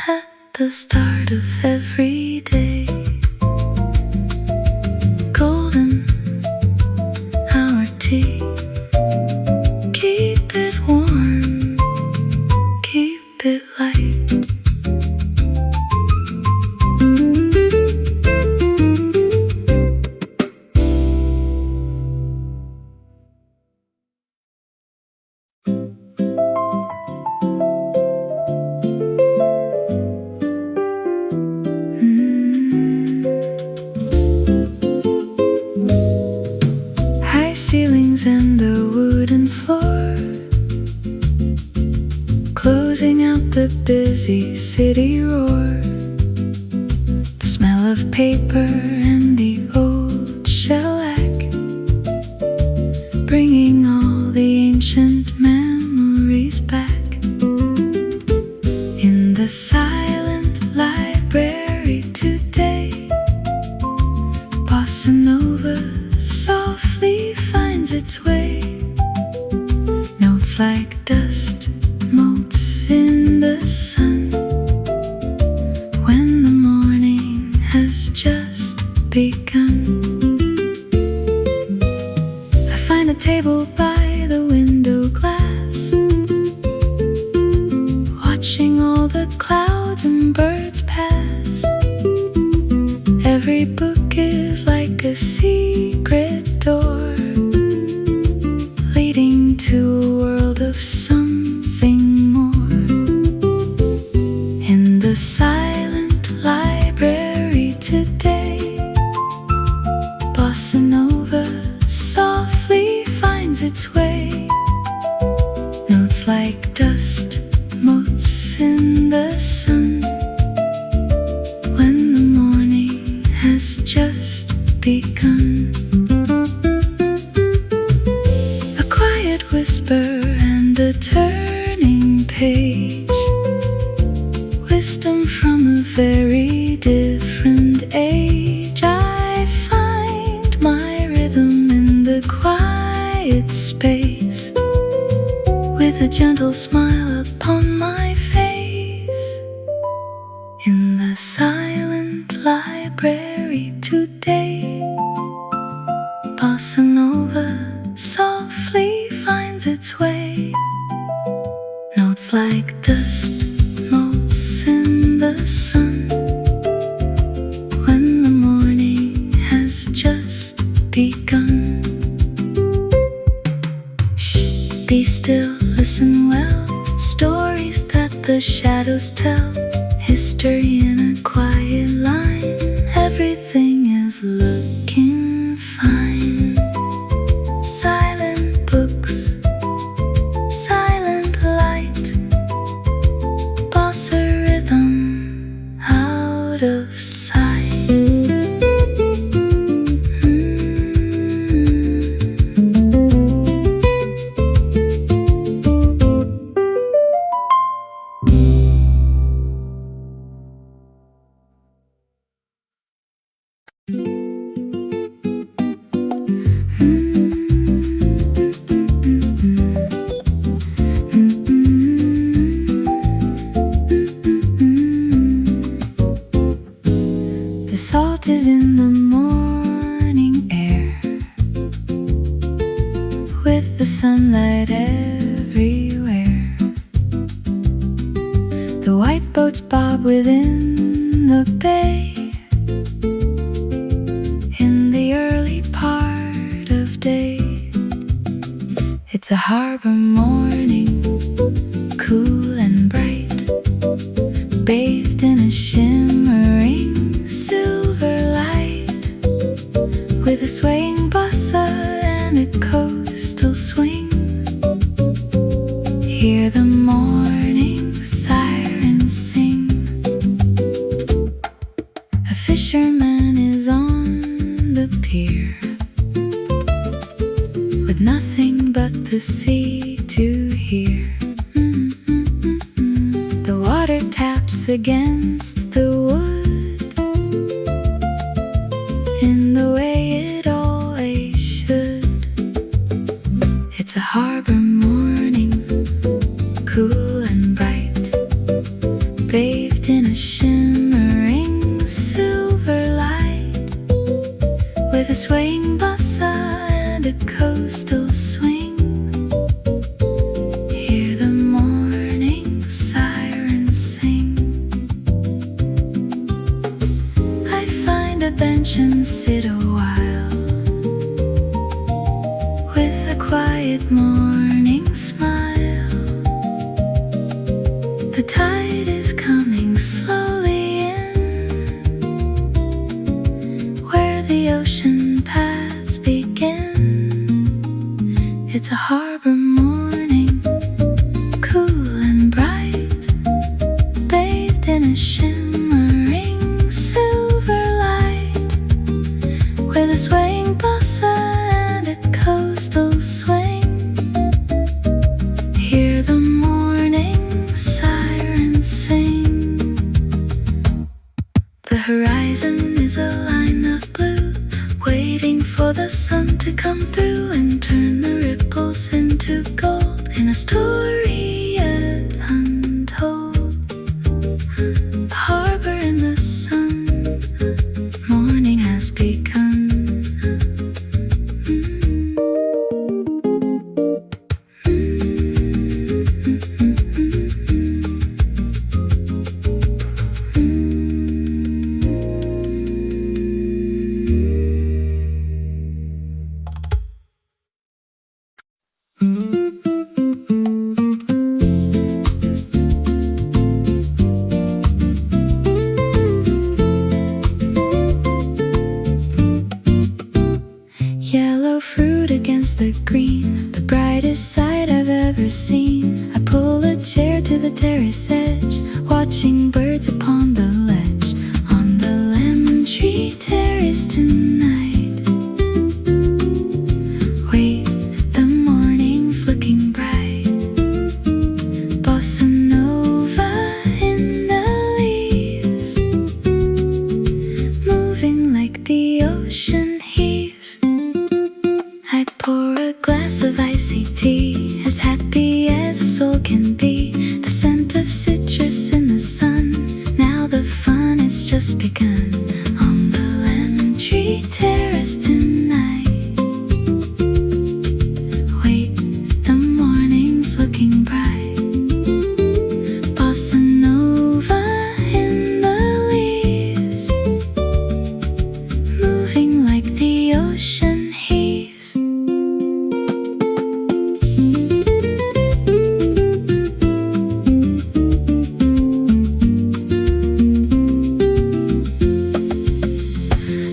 at the start of every day. Golden hour tea, keep it warm, keep it light. High ceilings and the wooden floor, closing out the busy city roar. The smell of paper and the old shellac, bringing all the ancient memories back. In the silent library today, Bossa Nova softly finds its way. Notes like dust, motes in the sun, when the morning has just begun. I find a table by the window glass, watching all the clouds and birds pass. Every book is like a secret door, leading to a world of something more. In the silent library today, Bossa Nova softly finds its way. Notes like dust, motes in the sun, when the morning has just begun. A quiet whisper and a turning page, wisdom from a very different age. I find my rhythm in the quiet space, with a gentle smile upon my face. In the silent library today, Bossa Nova softly finds its way. Notes like dust, motes in the sun, when the morning has just begun. Shh, be still, listen well. Stories that the shadows tell, history in a quiet line. Everything is looking fine. Silent books, silent light, bossa rhythm out of sight. The salt is in the morning air, with the sunlight everywhere. The white boats bob within the bay, in the early part of day. It's a harbor morning, cool and bright, bathed in a shimmering silver light, with a swaying bossa and a coastal swing. Hear the morning sigh water taps against the wood in the way it always should. It's a harbor morning, cool and bright, bathed in a shimmering silver light, with a swaying bossa and a coastal swing. Hear the morning sirens sing. I find a bench and sit a while, with a quiet morning smile. The tide is coming slowly in, where the ocean paths begin. It's a harbor morning, cool and bright, bathed in a shimmering silver light, with a swaying bossa and a coastal swing. Hear the morning sirens sing. The horizon is a line of blue, waiting for the sun to come through and turn the ripples into gold in a story yet untold. The harbor in the sun, morning has begun. Yellow fruit against the green, the brightest sight I've ever seen. I pull a chair to the terrace edge, watching birds upon the ledge, on the lemon tree terrace tonight. Wait, the morning's looking bright. Bossa Nova in the leaves, moving like the ocean heaves. I pour a glass of icy tea, as happy as a soul can be. The scent of citrus in the sun, now the fun has just begun. On the lemon tree terrace tonight. Wait, the morning's looking bright. Bossa Nova in the leaves, moving like the ocean heaves.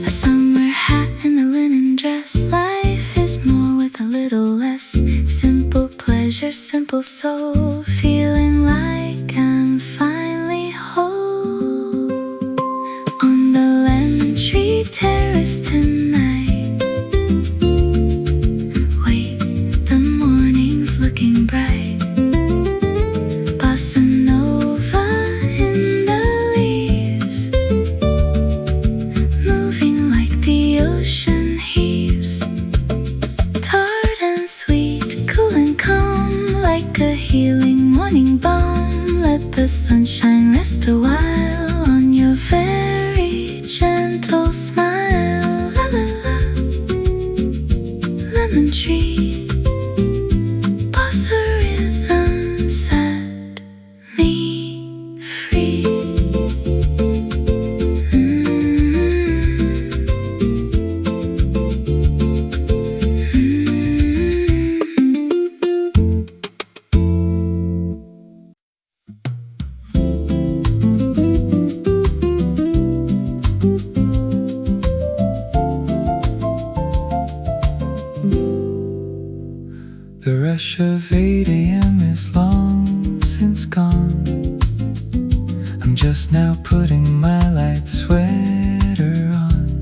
A summer hat and a linen dress, life is more with a little less. Simple pleasure, simple soul, feeling like I'm finally whole. On the lemon tree terrace tonight. Wait, the morning's looking bright. Bossa Nova in the leaves, moving like the ocean heaves. Tart and sweet, cool and calm, like a healing morning balm. Let the sunshine rest a while on your very gentle smile. La la la, lemon tree, bossa rhythm set me free. The rush of 8 a.m. is long since gone. I'm just now putting my light sweater on.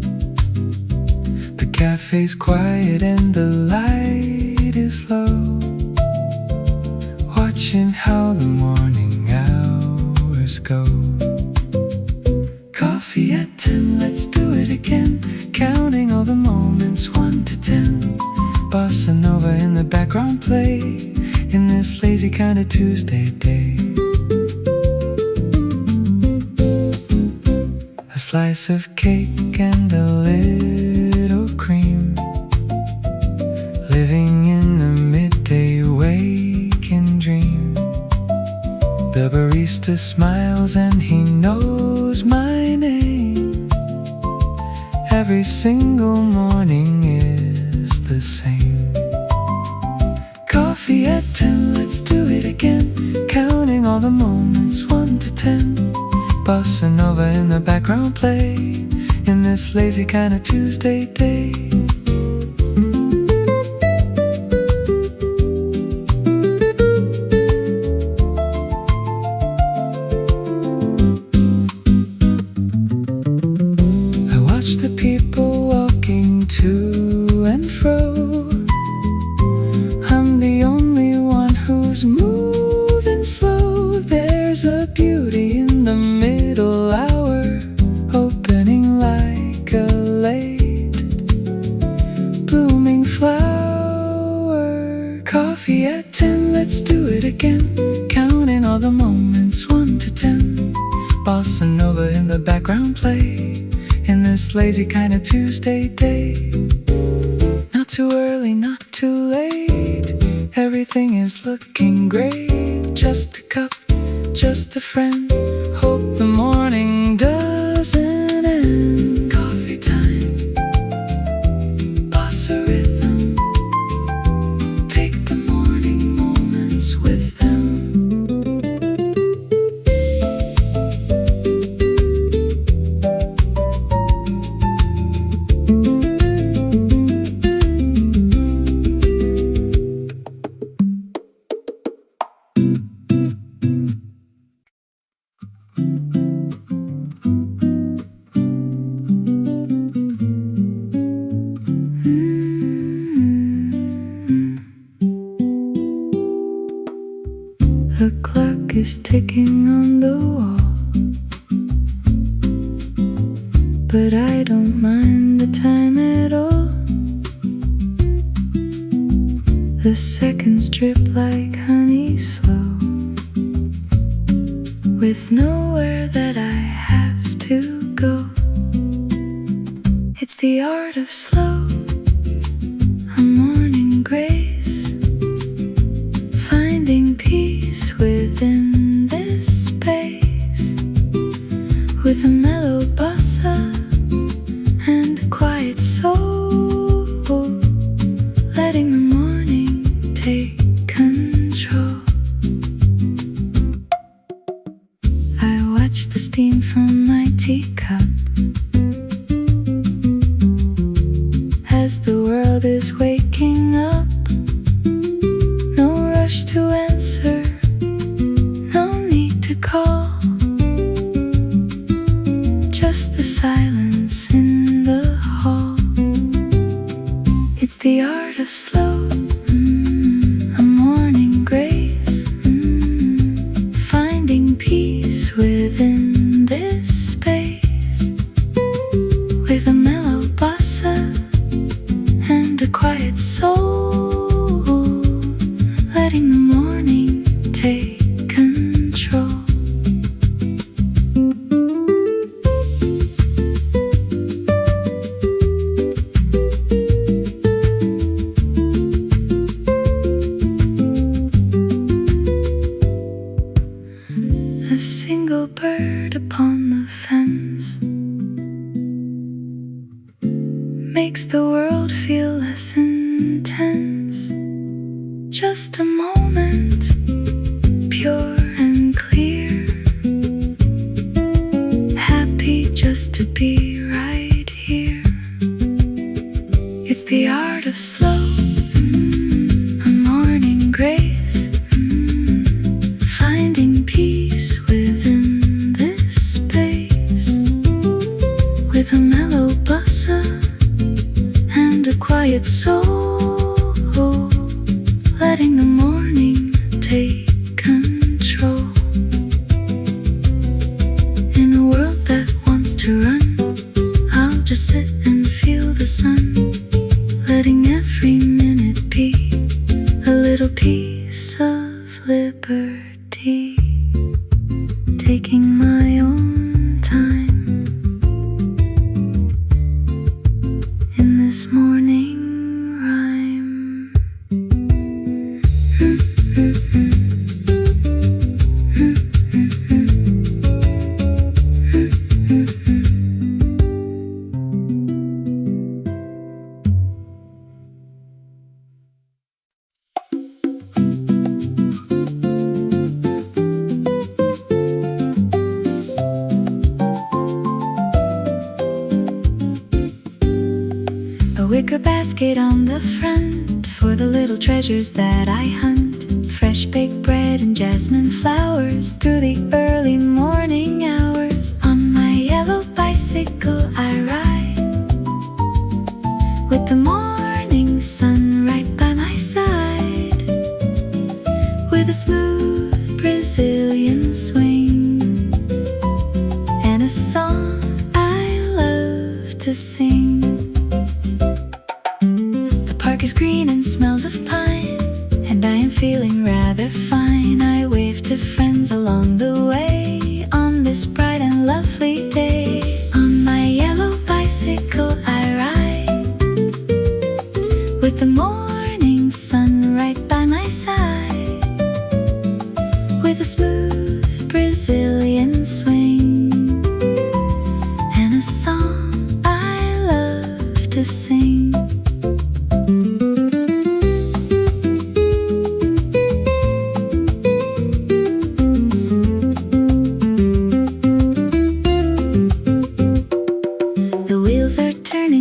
The cafe's quiet and the light is low, watching how the morning hours hours go. Coffee at 10, let's do it again. Counting all the moments 1 to 10. Bossa Nova in the background play, in this lazy kind of Tuesday day. A slice of cake and a little cream, living in a midday waking dream. The barista smiles and he knows my name. Every single morning is the same. Coffee at 10, let's do it again. Counting all the moments 1 to 10. Bossa Nova in the background play, in this lazy kind of Tuesday day. The people walking to and fro. I'm the only one who's moving slow. There's a beauty in the middle hour, opening like a late blooming flower. Coffee at 10, let's do it again. Counting all the moments 1 to 10. Bossa Nova in the background play, in this lazy kind of Tuesday day. Not too early, not too late, everything is looking great. Just a cup, just a friend, hope the morning doesn't end. Coffee time, bossa rhythm, take the morning moments with them. The clock is ticking on the wall, but I don't mind the time at all. The seconds drip like honey slow, with nowhere that I have to go. It's the art of slow, a morning grace, finding peace within this space, with a mellow bossa and a quiet soul, letting the morning take control. I watch the steam from my teacup as the world is waking up. No rush to answer, no need to call, just the silence in the hall. It's the art of slow, a morning grace, finding peace within this space, with a mellow bossa and a quiet soul, letting the morning take control. A single bird upon the fence makes the world feel less intense. Just a moment, pure and clear, happy just to be right here. It's the art of slow, a morning grace, finding peace within this space, with a mellow bossa and a quiet soul, letting the morning take control. taking my own time in this morning rhyme. A wicker basket on the front for the little treasures that I hunt. Fresh baked bread and jasmine flowers through the early morning hours. On my yellow bicycle I ride, with the morning sun right by my side, with a smooth Brazilian swing and a song I love to sing. The park is green and smells of pine, and I am feeling rather fine. I wave to friends along the way on this bright and lovely day. On my yellow bicycle I ride, with the morning sun right by my side, with a smooth Brazilian swing and a song I love to sing.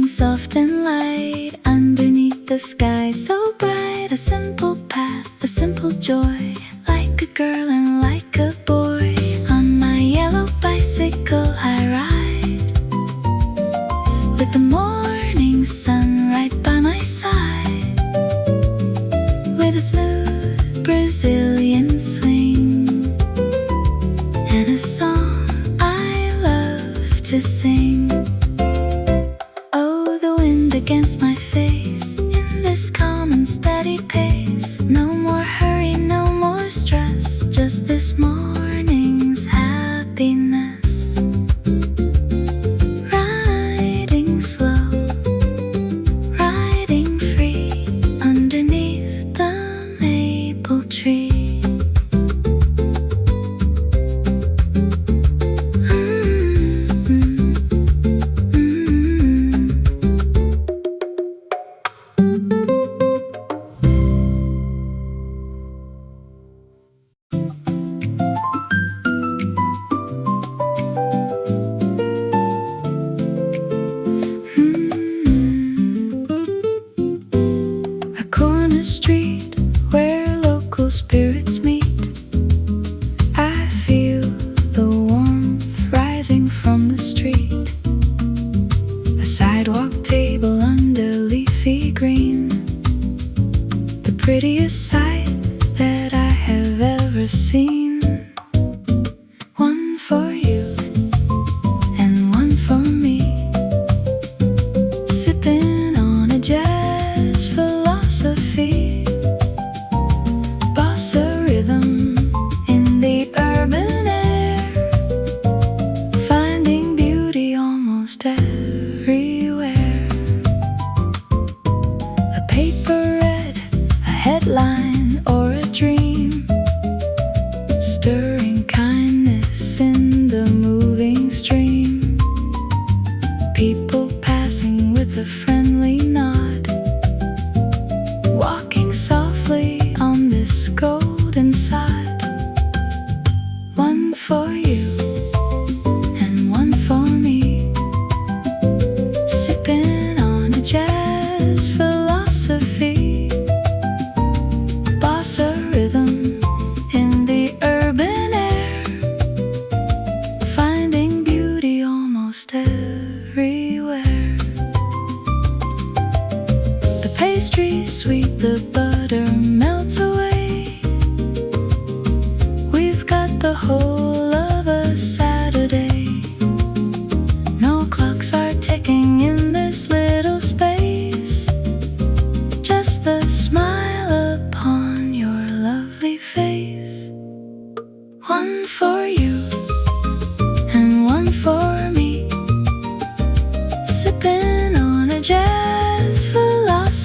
Soft and light underneath the sky so bright. A simple path, a simple joy, like a girl and like a boy. On my yellow bicycle I ride, with the morning sun right by my side, with a smooth Brazilian swing and a song I love to sing. Against my face in this calm and steady pace. No more hurry, no more stress, just this morning's happiness. Riding slow, riding free underneath the maple tree.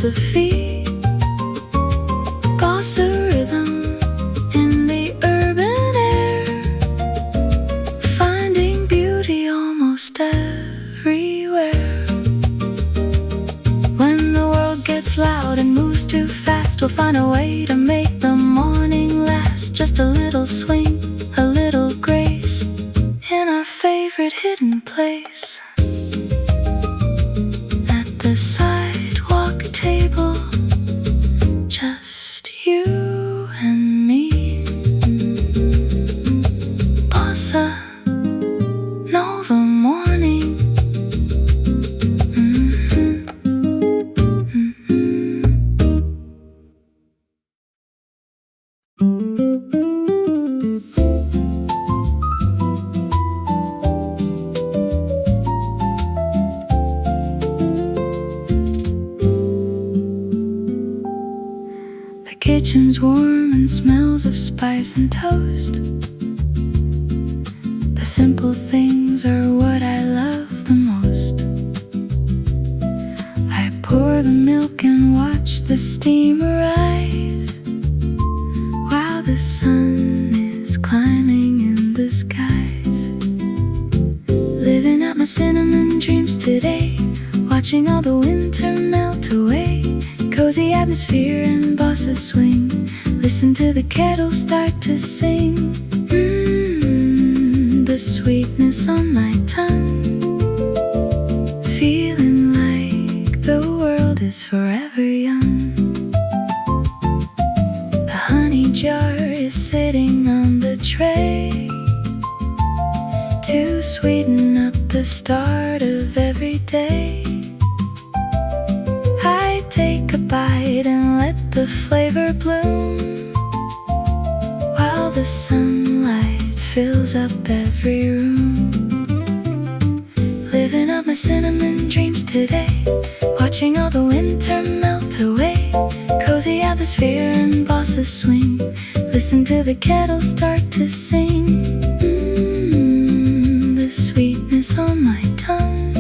philosophy. Bossa rhythm in the urban air, finding beauty almost everywhere. When the world gets loud and moves too fast, we'll find a way to make the morning last. Just a little swing, a little grace, in our favorite hidden place. At the sidewalk table, just you and me. Bossa Nova morning. The kitchen's warm and smells of spice and toast. The simple things are what I love the most. I pour the milk and watch the steam rise, while the sun is climbing in the skies. Living out my cinnamon dreams today, watching all the winter melt away. Cozy atmosphere and bossa swing, listen to the kettle start to sing. The sweetness on my tongue, feeling like the world is forever young. The honey jar is sitting on the tray to sweeten up the start of every day. I take a bite and let the flavor bloom, while the sunlight fills up every room. Living up my cinnamon dreams today, watching all the winter melt away. Cozy atmosphere and bossa swing, listen to the kettle start to sing. The sweetness on my tongue,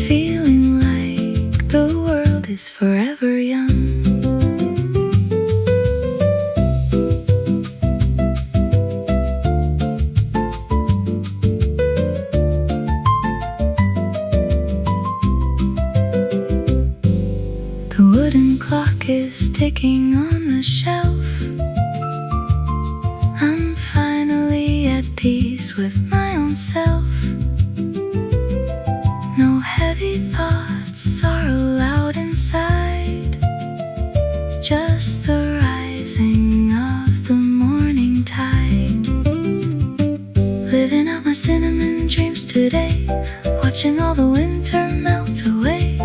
feeling like the world is forever young. The wooden clock is ticking on the shelf. I'm finally at peace with my own self. No heavy thoughts are allowed inside, just the rising of the morning tide. Living out my cinnamon dreams today, watching all the winter melt away.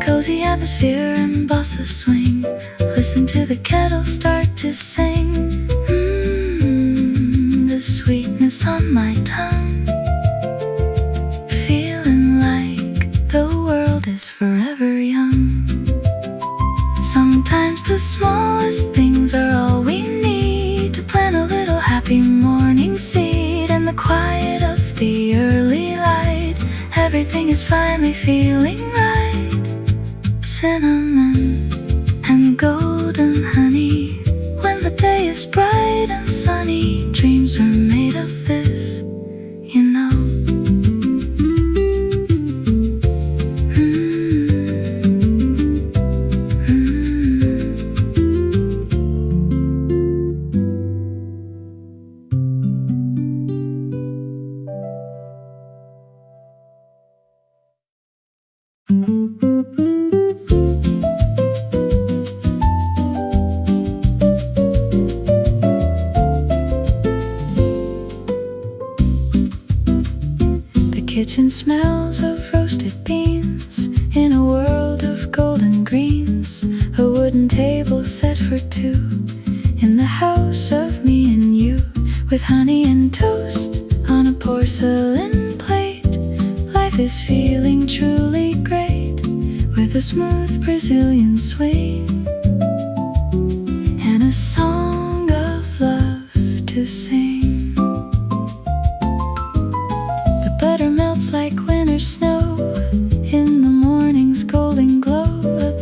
Cozy atmosphere and bossa swing, listen to the kettle start to sing. The sweetness on my tongue, feeling like the world is forever young. Sometimes the smallest things are all we need to plant a little happy morning seed. In the quiet of the early light, everything is finally feeling right. Cinnamon and golden honey, when the day is bright and sunny, dreams are made of this, you know. Kitchen smells of roasted beans in a world of golden greens. A wooden table set for two in the house of me and you, with honey and toast on a porcelain plate. Life is feeling truly great, with a smooth Brazilian swing and a song of love to sing. Butter melts like winter snow in the morning's golden glow. A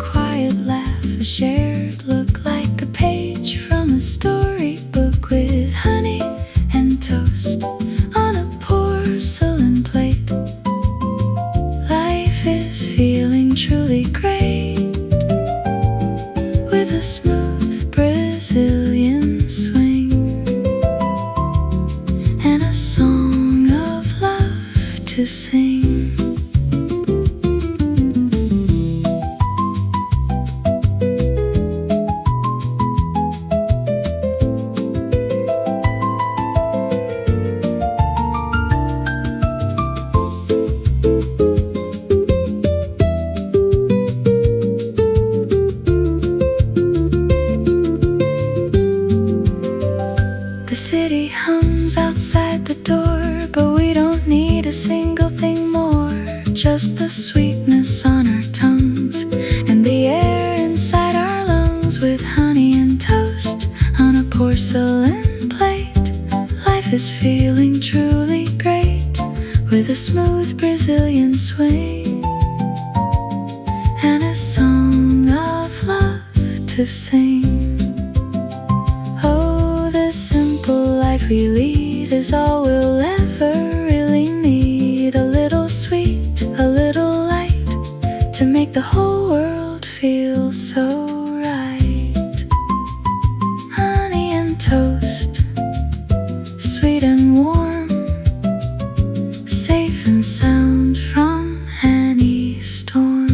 to sing. The city hums outside the door, but we don't need a single thing more. Just the sweetness on our tongues and the air inside our lungs, with honey and toast on a porcelain plate. Life is feeling truly great, with a smooth Brazilian swing and a song of love to sing. The simple life we lead is all we'll ever really need. A little sweet, a little light, to make the whole world feel so right. Honey and toast, sweet and warm, safe and sound from any storm.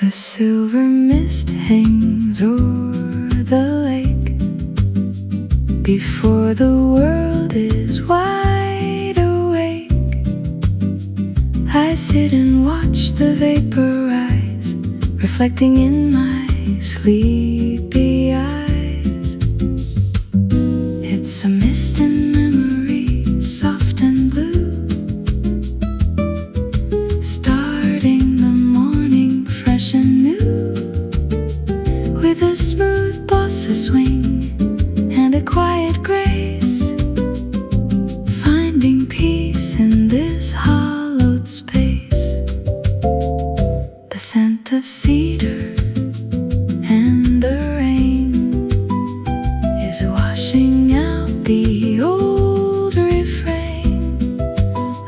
A silver mist hangs o'er the lake before the world is wide awake. I sit and watch the vapor rise, reflecting in my sleepy eyes. It's a mist in memory, soft and blue, starting the morning fresh and new, with a smooth bossa swing and a quiet grace, finding peace in this hollowed space. The scent of cedar and the rain is washing out the old refrain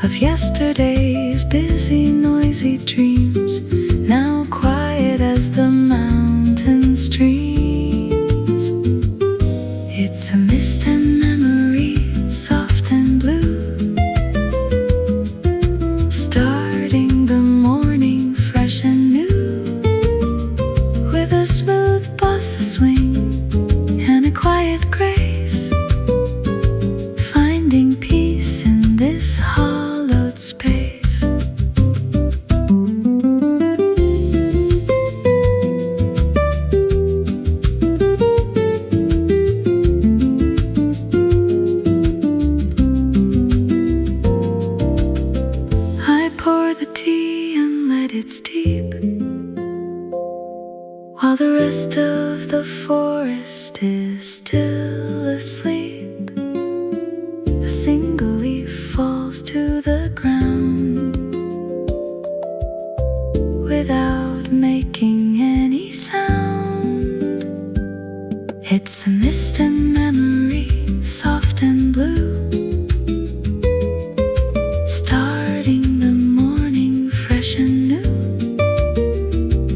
of yesterday's busy, noisy dreams, now quiet as the mountain streams. It's a mist and memory, soft and blue, starting the morning fresh and new, with a smooth bossa swing and a quiet grace, finding peace in this hollowed space. I pour the tea and let it steep, while the rest of the forest is still asleep. A single leaf falls to the ground without making any sound. It's a mist and memory, soft and blue, starting the morning fresh and new,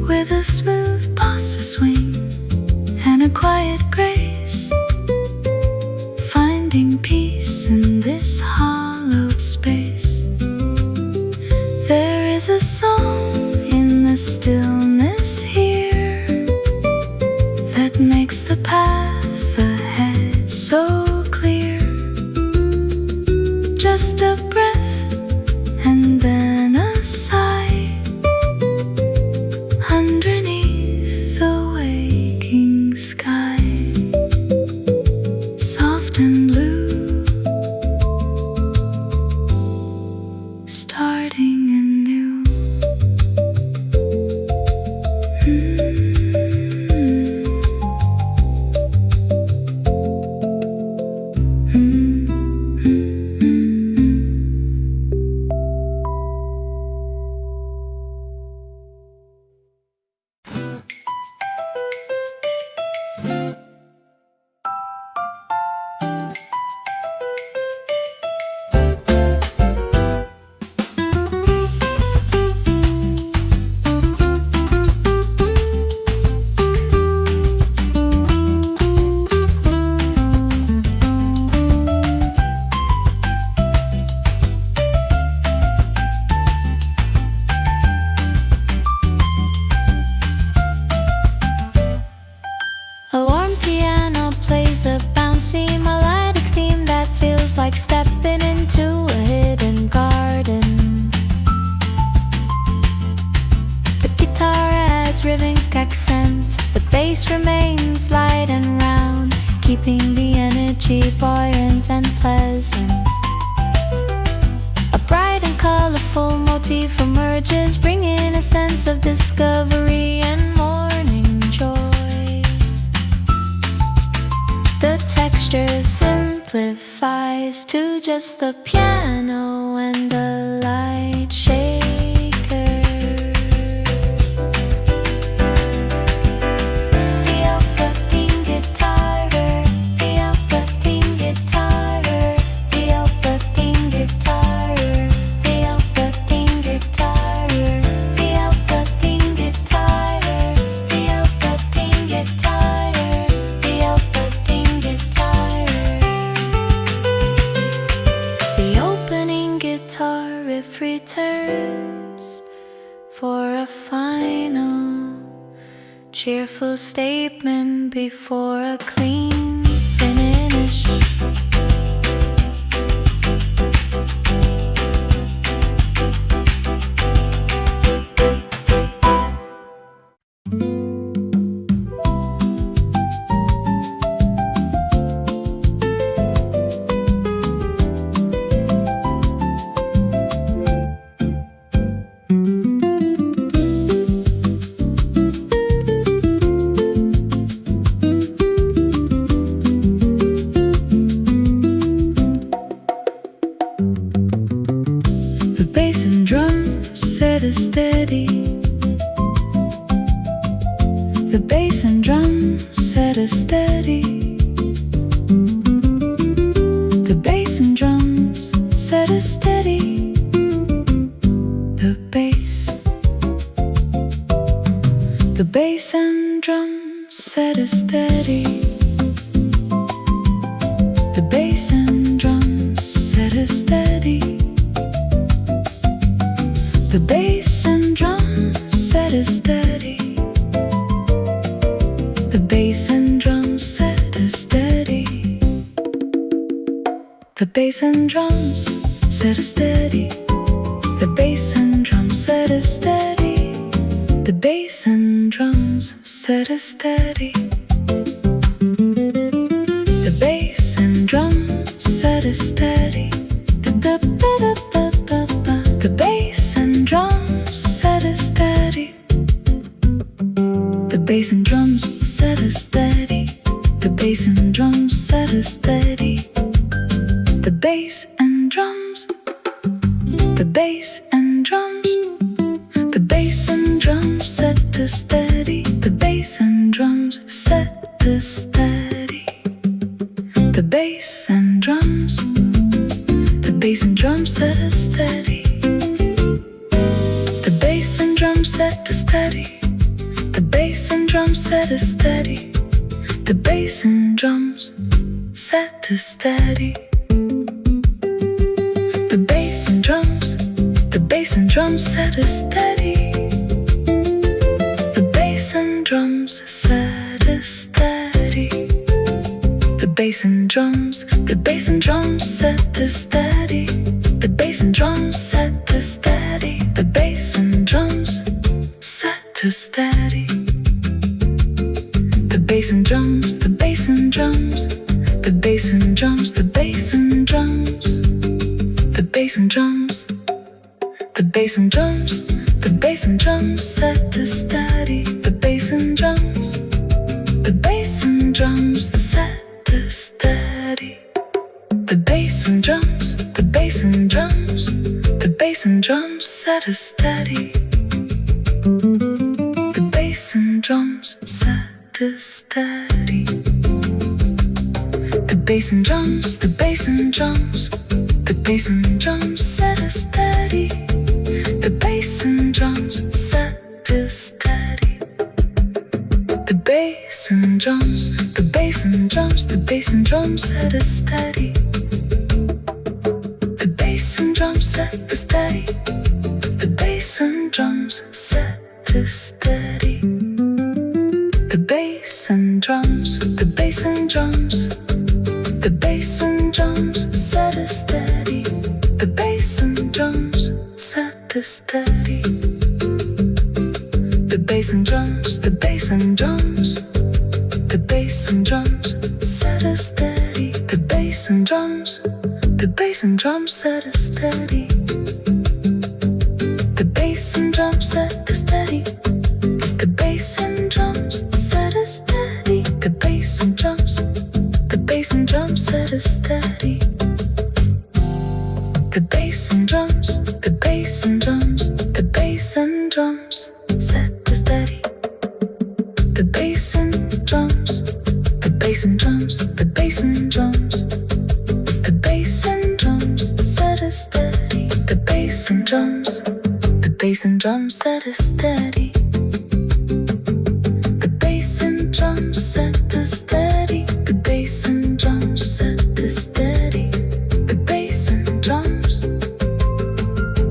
with a smooth bossa swing and a quiet grace, finding peace in this hollowed space. There is a song in the stillness here that makes the path ahead so clear. Just a breath and then a sigh underneath the waves. A warm piano plays a bouncy melodic theme that feels like stepping into a hidden garden. The guitar adds rhythmic accent, the bass remains light and round, keeping the energy buoyant and pleasant. A bright and colorful motif emerges, bringing a sense of discovery and morning joy. The texture simplifies to just the piano and a light shaker. Returns for a final cheerful statement before a clean finish. Steady. The bass and drum set a steady. The bass and drums set a steady. The bass and drums set a steady. The bass and drums set a steady. The bass and drums set a steady. The bass and drums set a steady. The bass and drums set a steady. The bass and drums set a steady. The bass and drums set a steady. The bass and drums set a steady. The bass and drums set a steady. The bass and drums set a steady. The bass and drums set a steady. The bass and drums. The bass and drums. The bass and drums set a steady. The bass and drums set a steady. The bass and drums. The bass and drums set a steady. The bass and drums set a steady. The bass and drums set a steady. The bass and drums set a steady. The bass and drums. The bass and drums set a steady. The bass and drums set a steady. The bass and drums. The bass and drums set a steady. The bass and drums set a steady. The bass and drums set a steady. The bass and drums. The bass and drums. The bass and drums. The bass and drums. The bass and drums. The bass and drums. The bass and drums set a steady. The bass and drums. The bass and drums set a steady. The bass and drums. The bass and drums. The bass and drums set a steady. The bass and drums set a steady. The bass and drums. The bass and drums. The bass and drums set a steady. The bass and drums set a steady. The bass and drums. The bass and drums. The bass and drums set a steady. The bass and drums set a steady. The bass and drums set a steady. the bass and drums, the bass and drums, the bass and drums set us steady. The bass and drums set us steady. The bass and drums, the bass and drums, the bass and drums set us steady. The bass and drums, the bass and drums set us steady. The bass and drums set us steady. The bass and drums set us steady. The bass and drums, the bass and drums set us steady. The bass and drums, the bass and drums, the bass and drums set us steady. The bass and drums, the bass and drums, the bass and drums, the bass and drums set us steady. The bass and drums, the bass and drums set us steady. The bass and drums set us steady. The bass and drums set us steady. The bass and drums,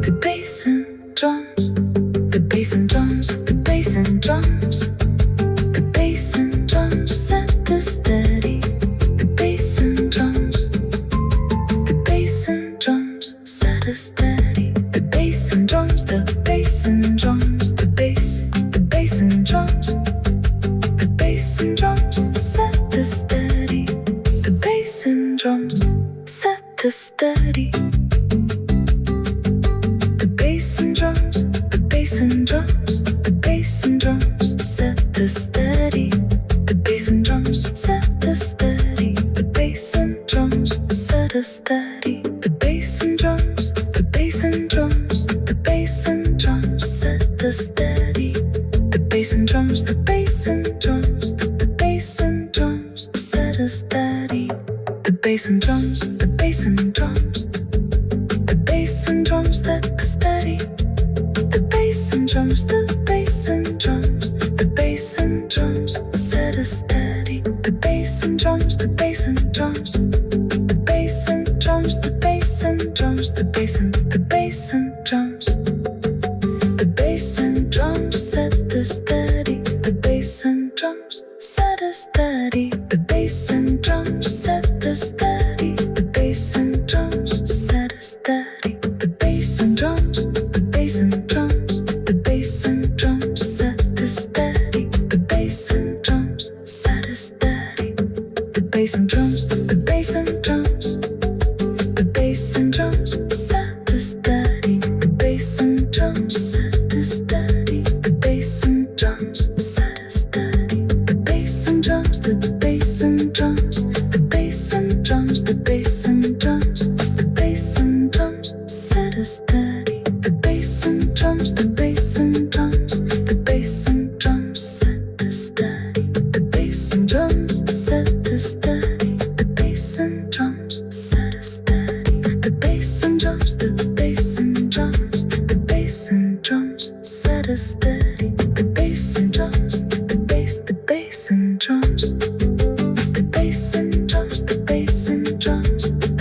the bass and drums, the bass and drums, the bass and drums, the bass and drums set us steady. The bass and drums, the bass and drums set us steady. The bass and drums, the bass and drums, the bass and drums, the bass and drums set us steady. The bass and drums set us steady. The bass and drums, the bass and drums, the bass and drums set us steady. The bass and drums set us steady. The bass and drums set us steady. The bass and drums, the bass and drums, the bass and drums set us steady. The bass and drums, the bass and drums, the bass and drums set us steady. The bass and drums, the bass and drums, the bass and drums set us steady. The bass and drums, the bass and drums, the bass and drums set us steady. The bass and drums, the bass and drums, the bass and drums, the bass and drums, the bass and drums, the bass and drums set us steady. The bass and drums set us steady. The bass and drums set us steady. The bass and drums set us steady. The bass and drums, the bass and drums, the bass and drums set us steady. The bass and drums set us steady. The bass and drums, the bass and drums, the bass and drums set us steady. The bass and drums set us steady. The bass and drums set us steady. The bass and drums, the bass and drums, the bass and drums, the bass and drums, the bass and drums set us steady. The bass and drums, the bass and drums, the bass and drums set us steady. The bass and drums set us steady. The bass and drums set us steady. The bass and drums, the bass and drums, the bass and drums set us steady. The bass and drums, the bass and drums, the bass and drums, the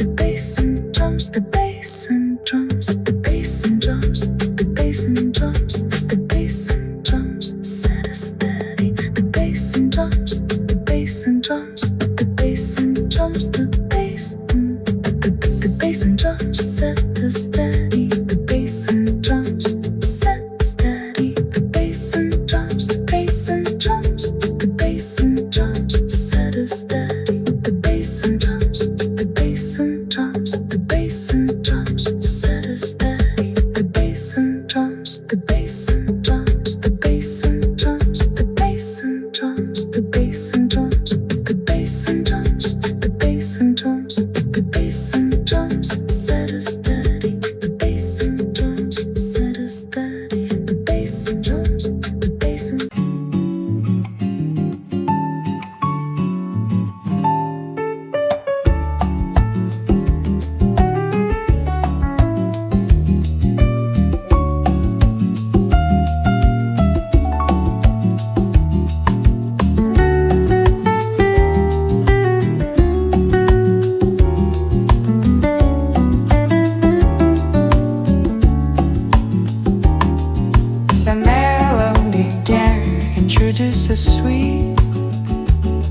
bass and drums, the bass and drums, the bass and drums, the bass and drums, the bass and drums, the bass and drums set us steady. The bass and drums, the bass and drums, the bass and drums, the bass and drums set us steady. The bass and drums set steady. The bass and drums, the bass and drums, the bass and drums set us steady. The bass and drums, the bass and drums, the bass and drums set us steady. The bass and drums, the bass and drums, the bass and drums, the bass and drums, the bass and drums, the bass and drums, the bass and drums, the bass and drums set us steady. The bass and drums set us steady. The bass and drums, the bass and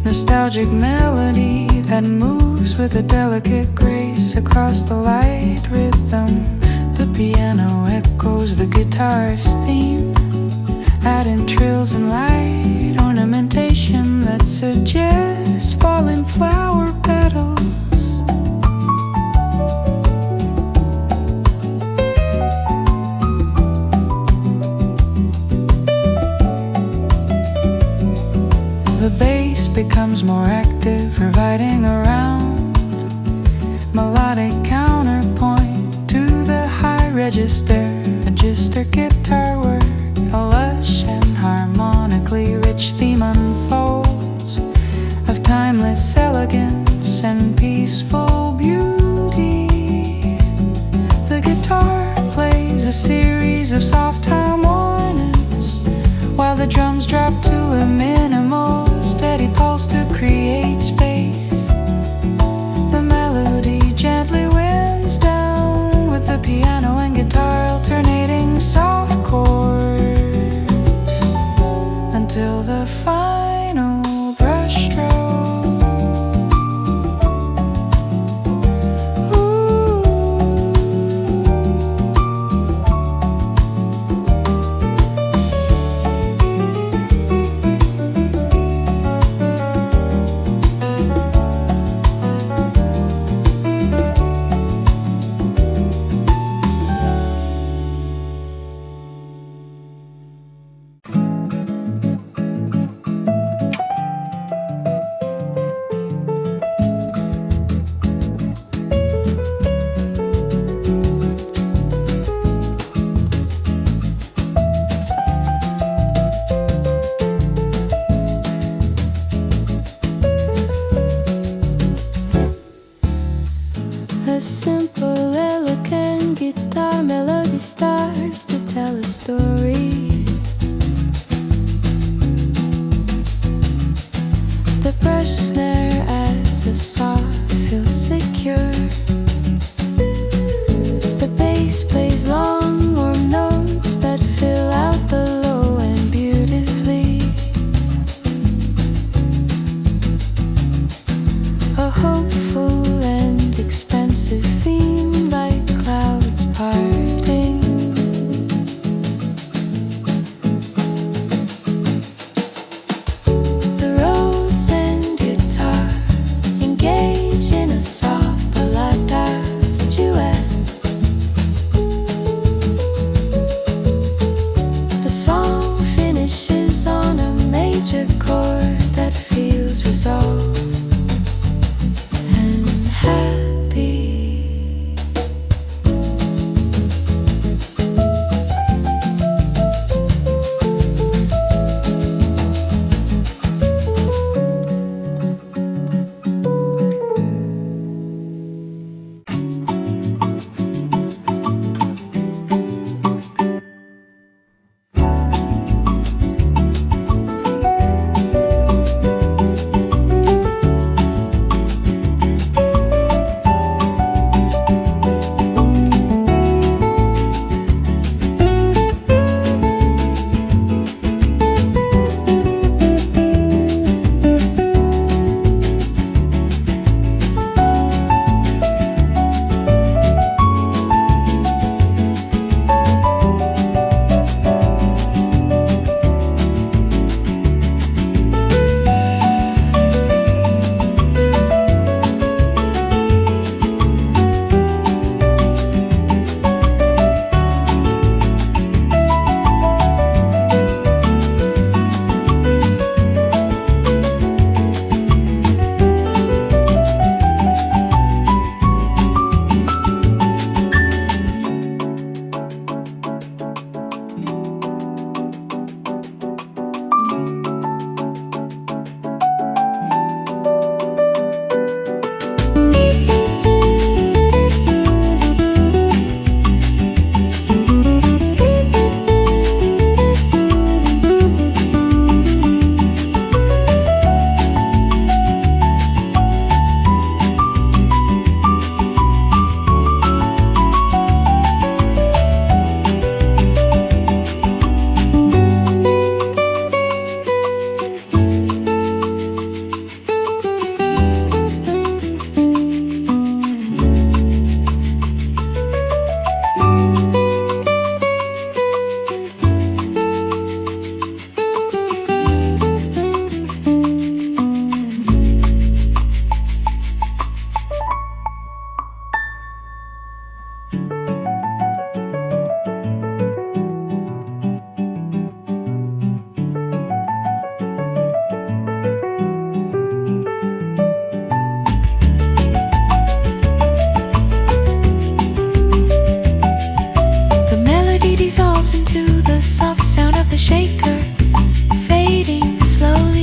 nostalgic melody that moves with a delicate grace across the light rhythm. The piano echoes the guitar's theme, adding trills and light ornamentation that suggests falling flower petals. The bass becomes more active, providing a round melodic counterpoint to the high register guitar work. A lush and harmonically rich theme unfolds of timeless elegance and peaceful beauty. The guitar plays a series of soft harmonies, while the drums drop to a minimal, steady pulse to create space. The melody gently winds down, with the piano and guitar alternating soft chords, until the final brushstroke. A simple, elegant guitar melody starts to tell a story. The brush snare adds a soft feel secure. The bass plays long, warm notes that fill out the low end beautifully. A hopeful and expensive theme, like clouds parting. The roads and guitar dissolves into the soft sound of the shaker, fading slowly.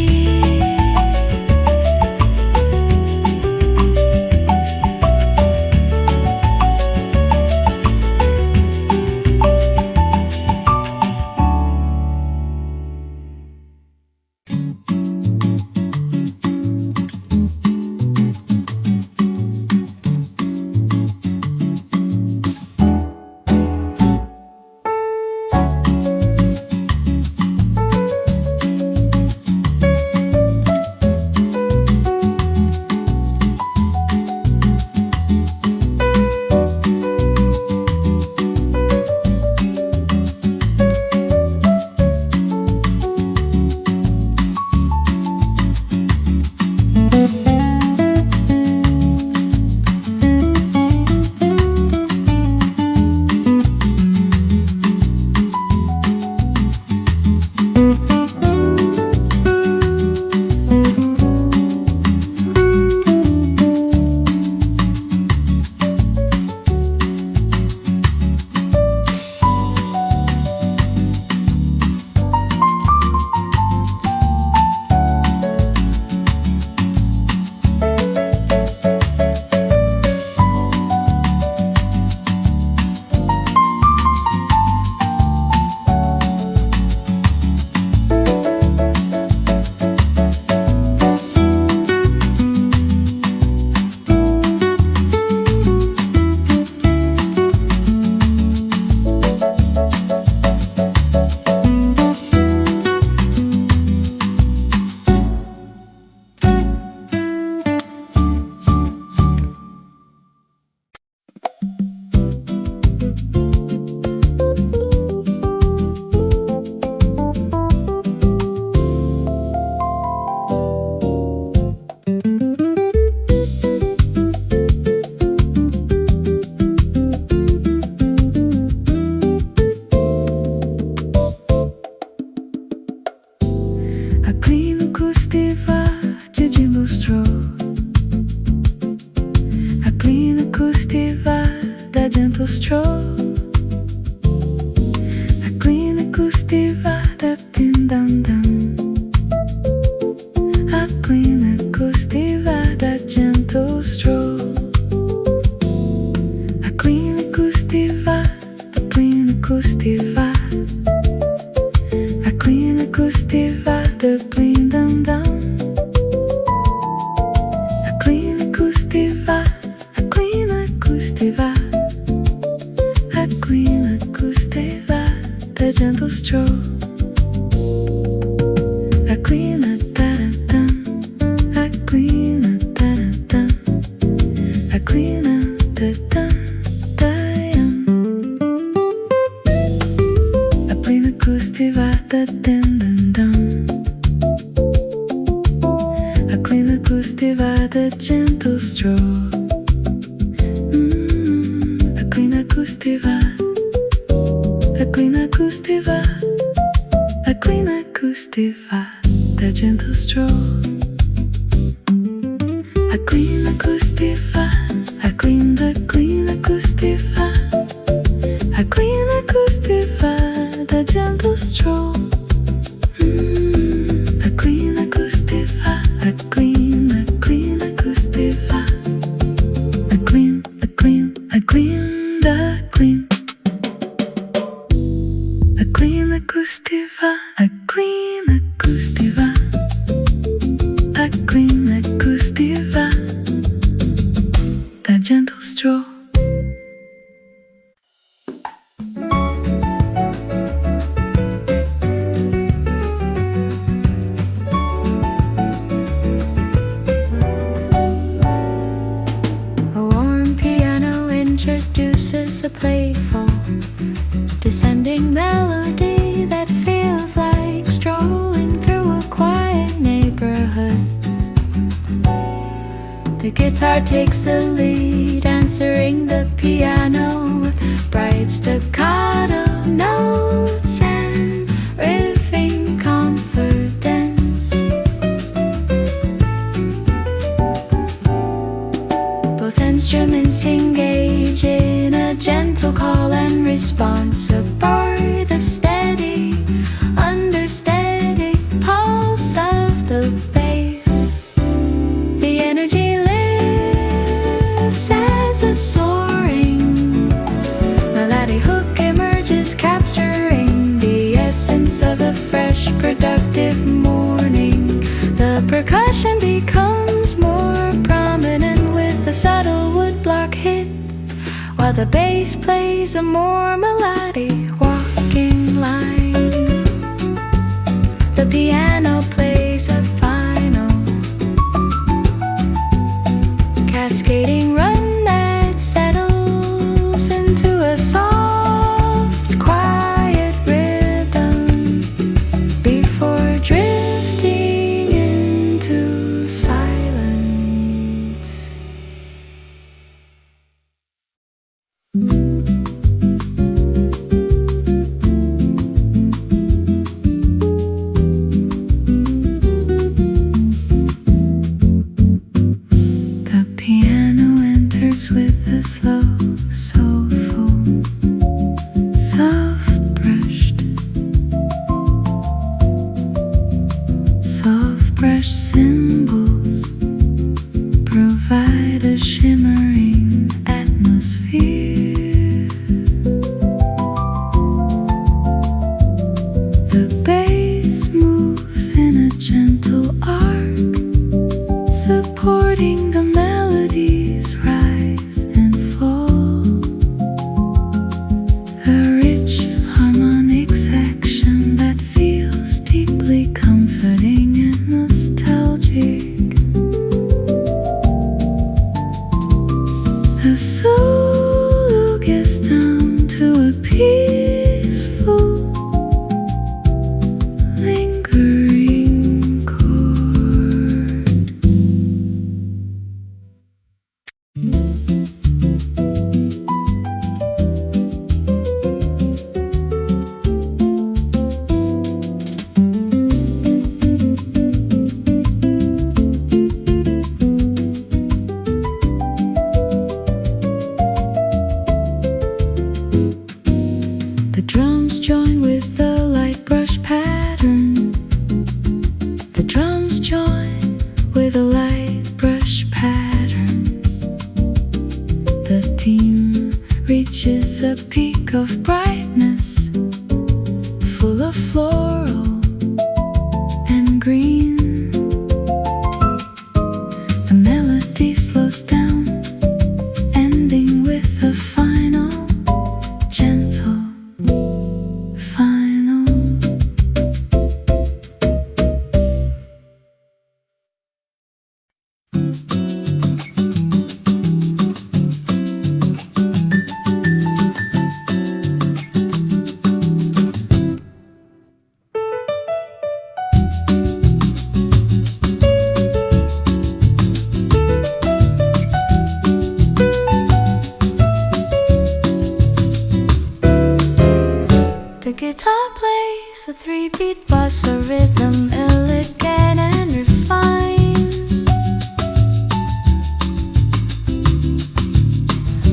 A playful, descending melody that feels like strolling through a quiet neighborhood. The guitar takes the lead, answering the piano with bright staccato notes and riffing confidence. Both instruments engage in a gentle call and response aboard the percussion becomes more prominent with a subtle woodblock hit, while the bass plays a more melodic walking line. The piano plays a final cascading run that settles into a soft, quiet rhythm before drifting into silence. The piano enters with a slow, soulful, soft-brushed cymbals provide a shimmering atmosphere. The bass moves in a gentle arc, supporting the melodies rise and fall. A rich harmonic section that feels deeply comforting and nostalgic. A solo gets down to a peaceful, lingering chord. The drums join with the light brush pattern. The drums join with the light brush patterns. The theme reaches a peak of brightness, full of floral and green. The melody slows down, ending with a final, gentle final. The guitar plays a 3-beat bossa rhythm, elegant and refined.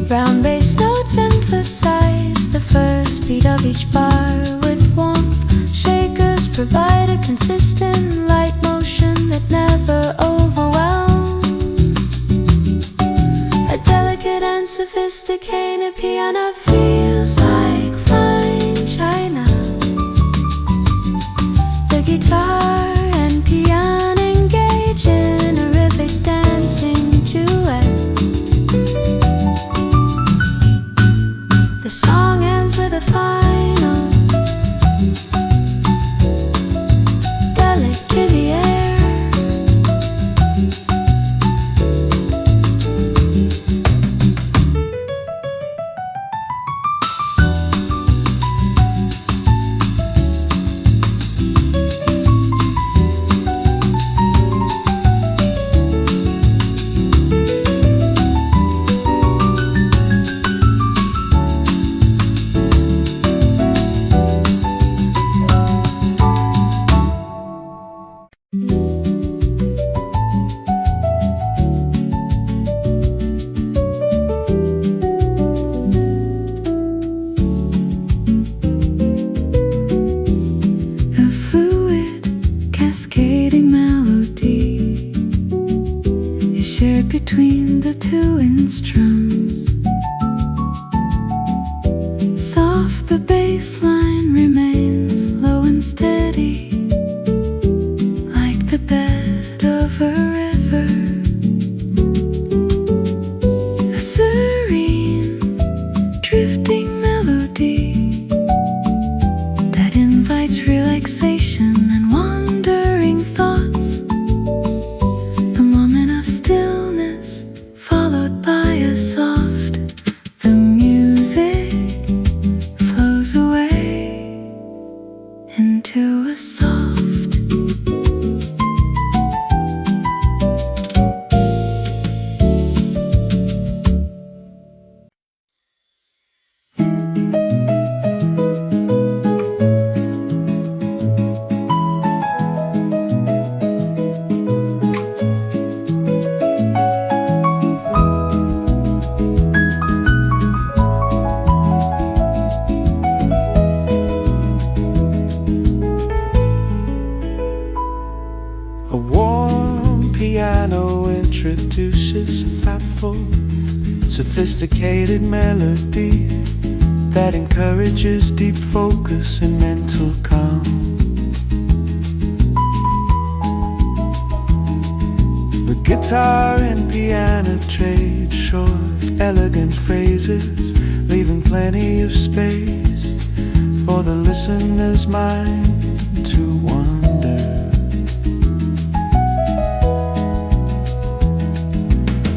Brown bass notes emphasize the first beat of each bar with warmth. Shakers provide a consistent light motion that never overwhelms. A delicate and sophisticated piano feels like fine china. The guitar and piano engage in a rhythmic dancing duet. The song ends with a final delicate air. between the two instruments. Soft, the bass line remains low and steady, like the bed forever. A serene, drifting melody that invites relaxation and wandering thoughts. The moment of stillness followed by a soft, the music flows away into a soft. A warm piano introduces a thoughtful, sophisticated melody that encourages deep focus and mental calm. The guitar and piano trade short, elegant phrases, leaving plenty of space for the listener's mind to wander.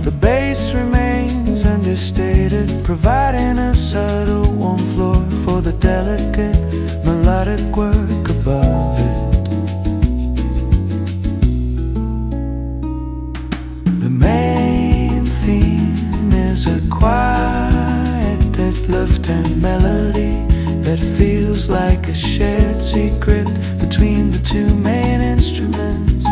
The bass remains understated, providing a subtle warm floor for the delicate melodic work above it. The main theme is a quiet deadlift and melody that feels like a shared secret between the two main instruments.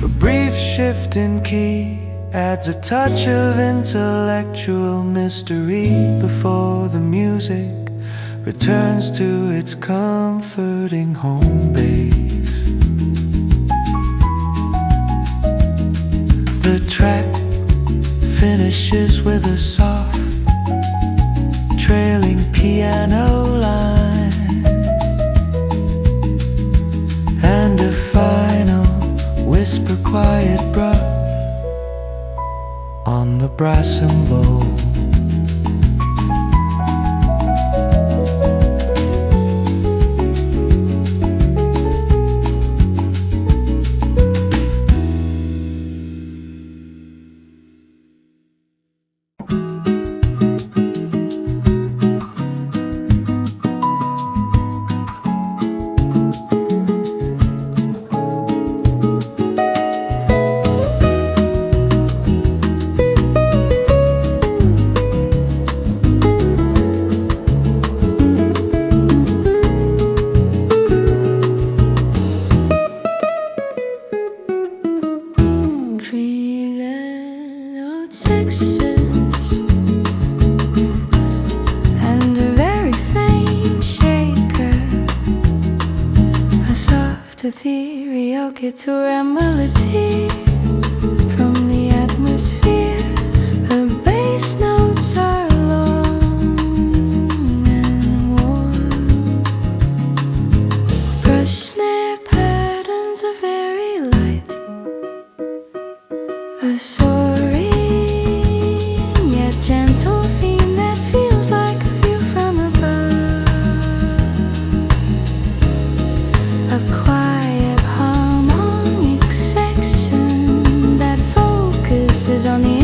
A brief shift in key adds a touch of intellectual mystery before the music returns to its comforting home base. The track finishes with a soft, trailing piano line and a final whisper quiet brush on the brass cymbal. Texas and a very faint shaker, a soft ethereal guitar melody from the atmosphere. The bass notes are long and warm, brush snare patterns are very light, a soaring yet gentle theme that feels like a view from above, a quiet harmonic section that focuses on the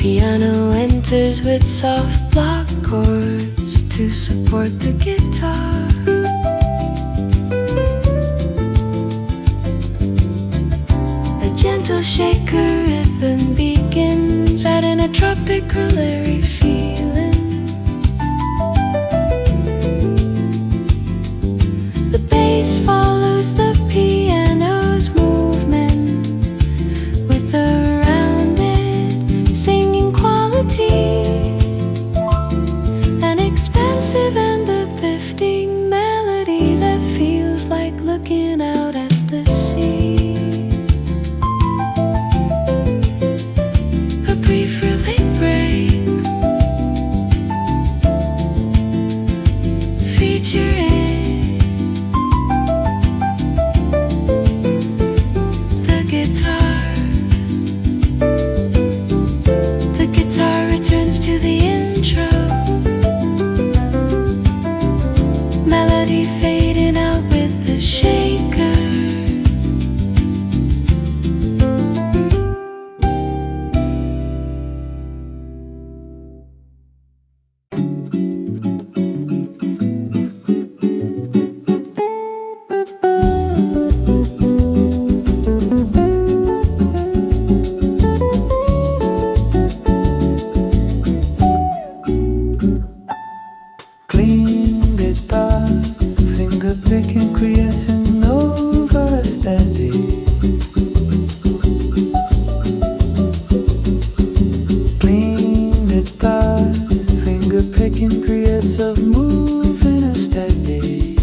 piano enters with soft block chords to support the guitar. A gentle shaker rhythm begins, adding a tropical airy feeling. The bass follows the piano's movement with a rounded singing quality, an expansive and uplifting melody that feels like looking out at the sea. A brief relay break featuring the guitar. The guitar returns to the intro, melody fading out with the shaker. Clean guitar, finger picking, quiescing over a steady. Clean guitar, finger picking creates a move in a steady.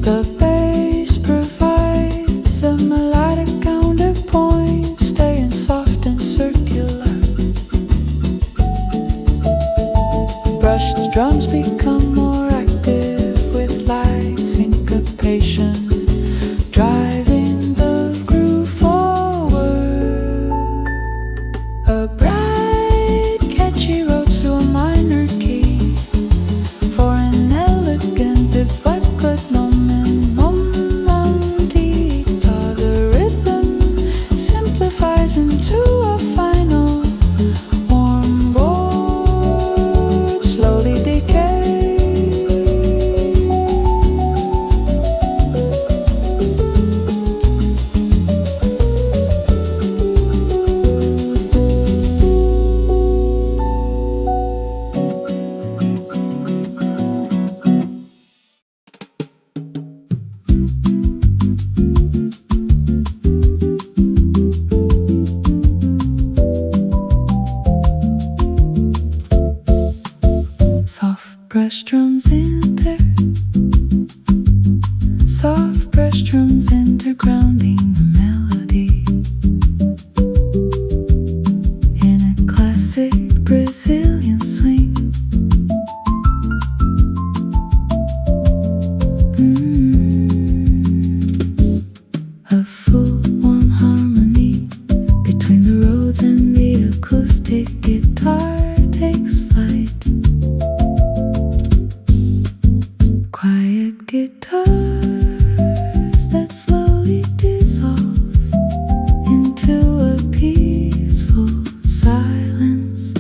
The bass provides a melodic counterpoint, staying soft and circular. Brushed drums become more active with light syncopation, driving the groove forward. A bright, catchy road to a minor key for an elegant if but good momentita. The rhythm simplifies into a final warm board, slowly decay. Soft brush drums enter, soft brush drums enter, grounding the melody in a classic Brazilian swing. A full warm harmony between the Rhodes and the acoustic guitar takes flight. Quiet guitars that slowly dissolve into a peaceful silence.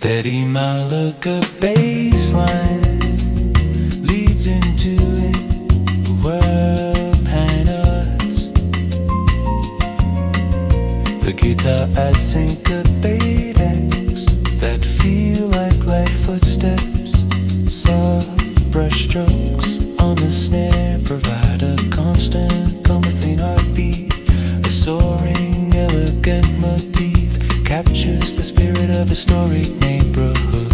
Steady Malaga bass line leads into it, world painters. The guitar adds syncopatics that feel like light footsteps. Soft brush strokes on the snare provide a constant, clean heartbeat. A soaring, elegant motif captures the spirit of a historic neighborhood.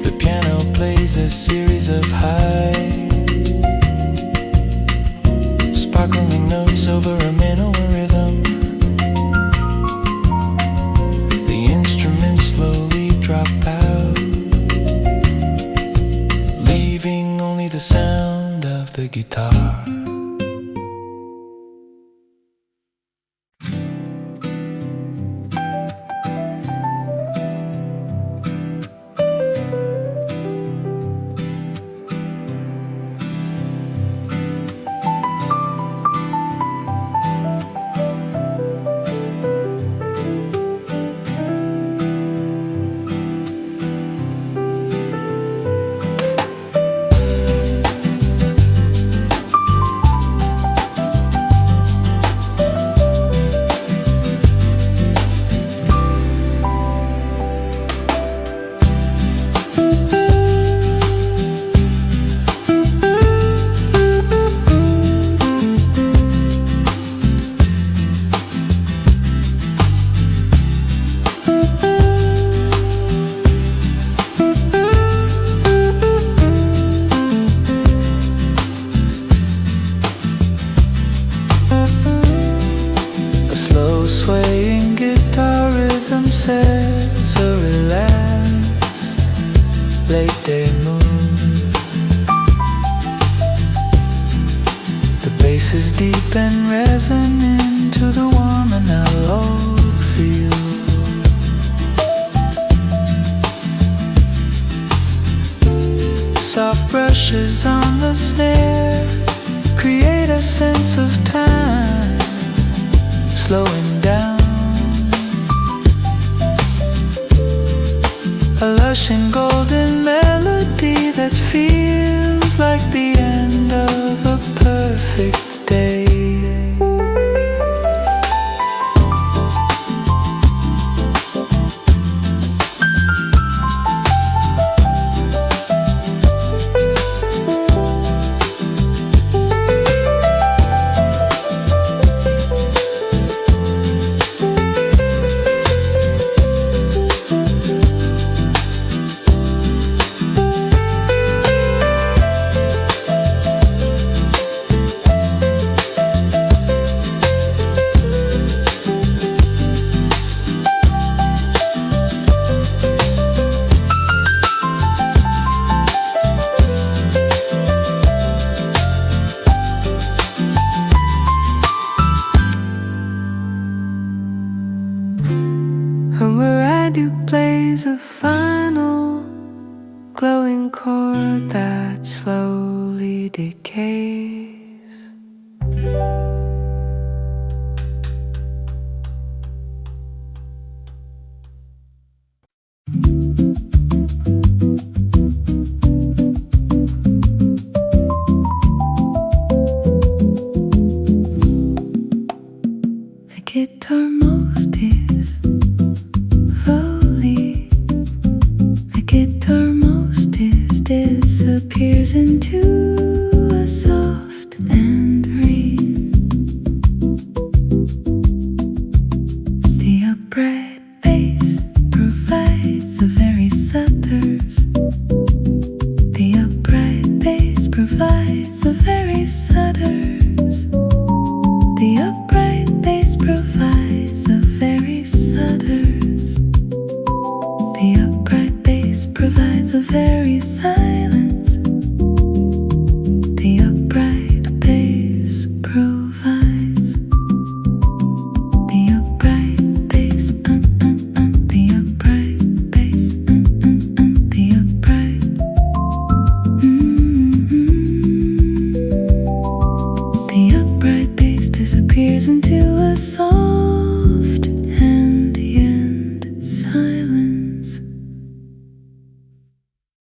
The piano plays a series of high, sparkling notes over a minimal rhythm. The instruments slowly drop out, leaving only the sound of the guitar. Swaying guitar rhythm sets a relaxed late day mood. The bass is deep and resonant to the warm and mellow feel. Soft brushes on the snare create a sense of time slowing down. A lush and golden melody that feels like the end of a perfect day. Plays a final glowing chord that slowly decays. The guitar most is disappears into a soft and rain. The upright bass provides the very setters. The upright bass provides the very setters. The upright bass provides the very setters. The upright bass provides a very silence. The upright bass provides. The upright bass, the upright bass, the upright. The upright bass disappears into a song.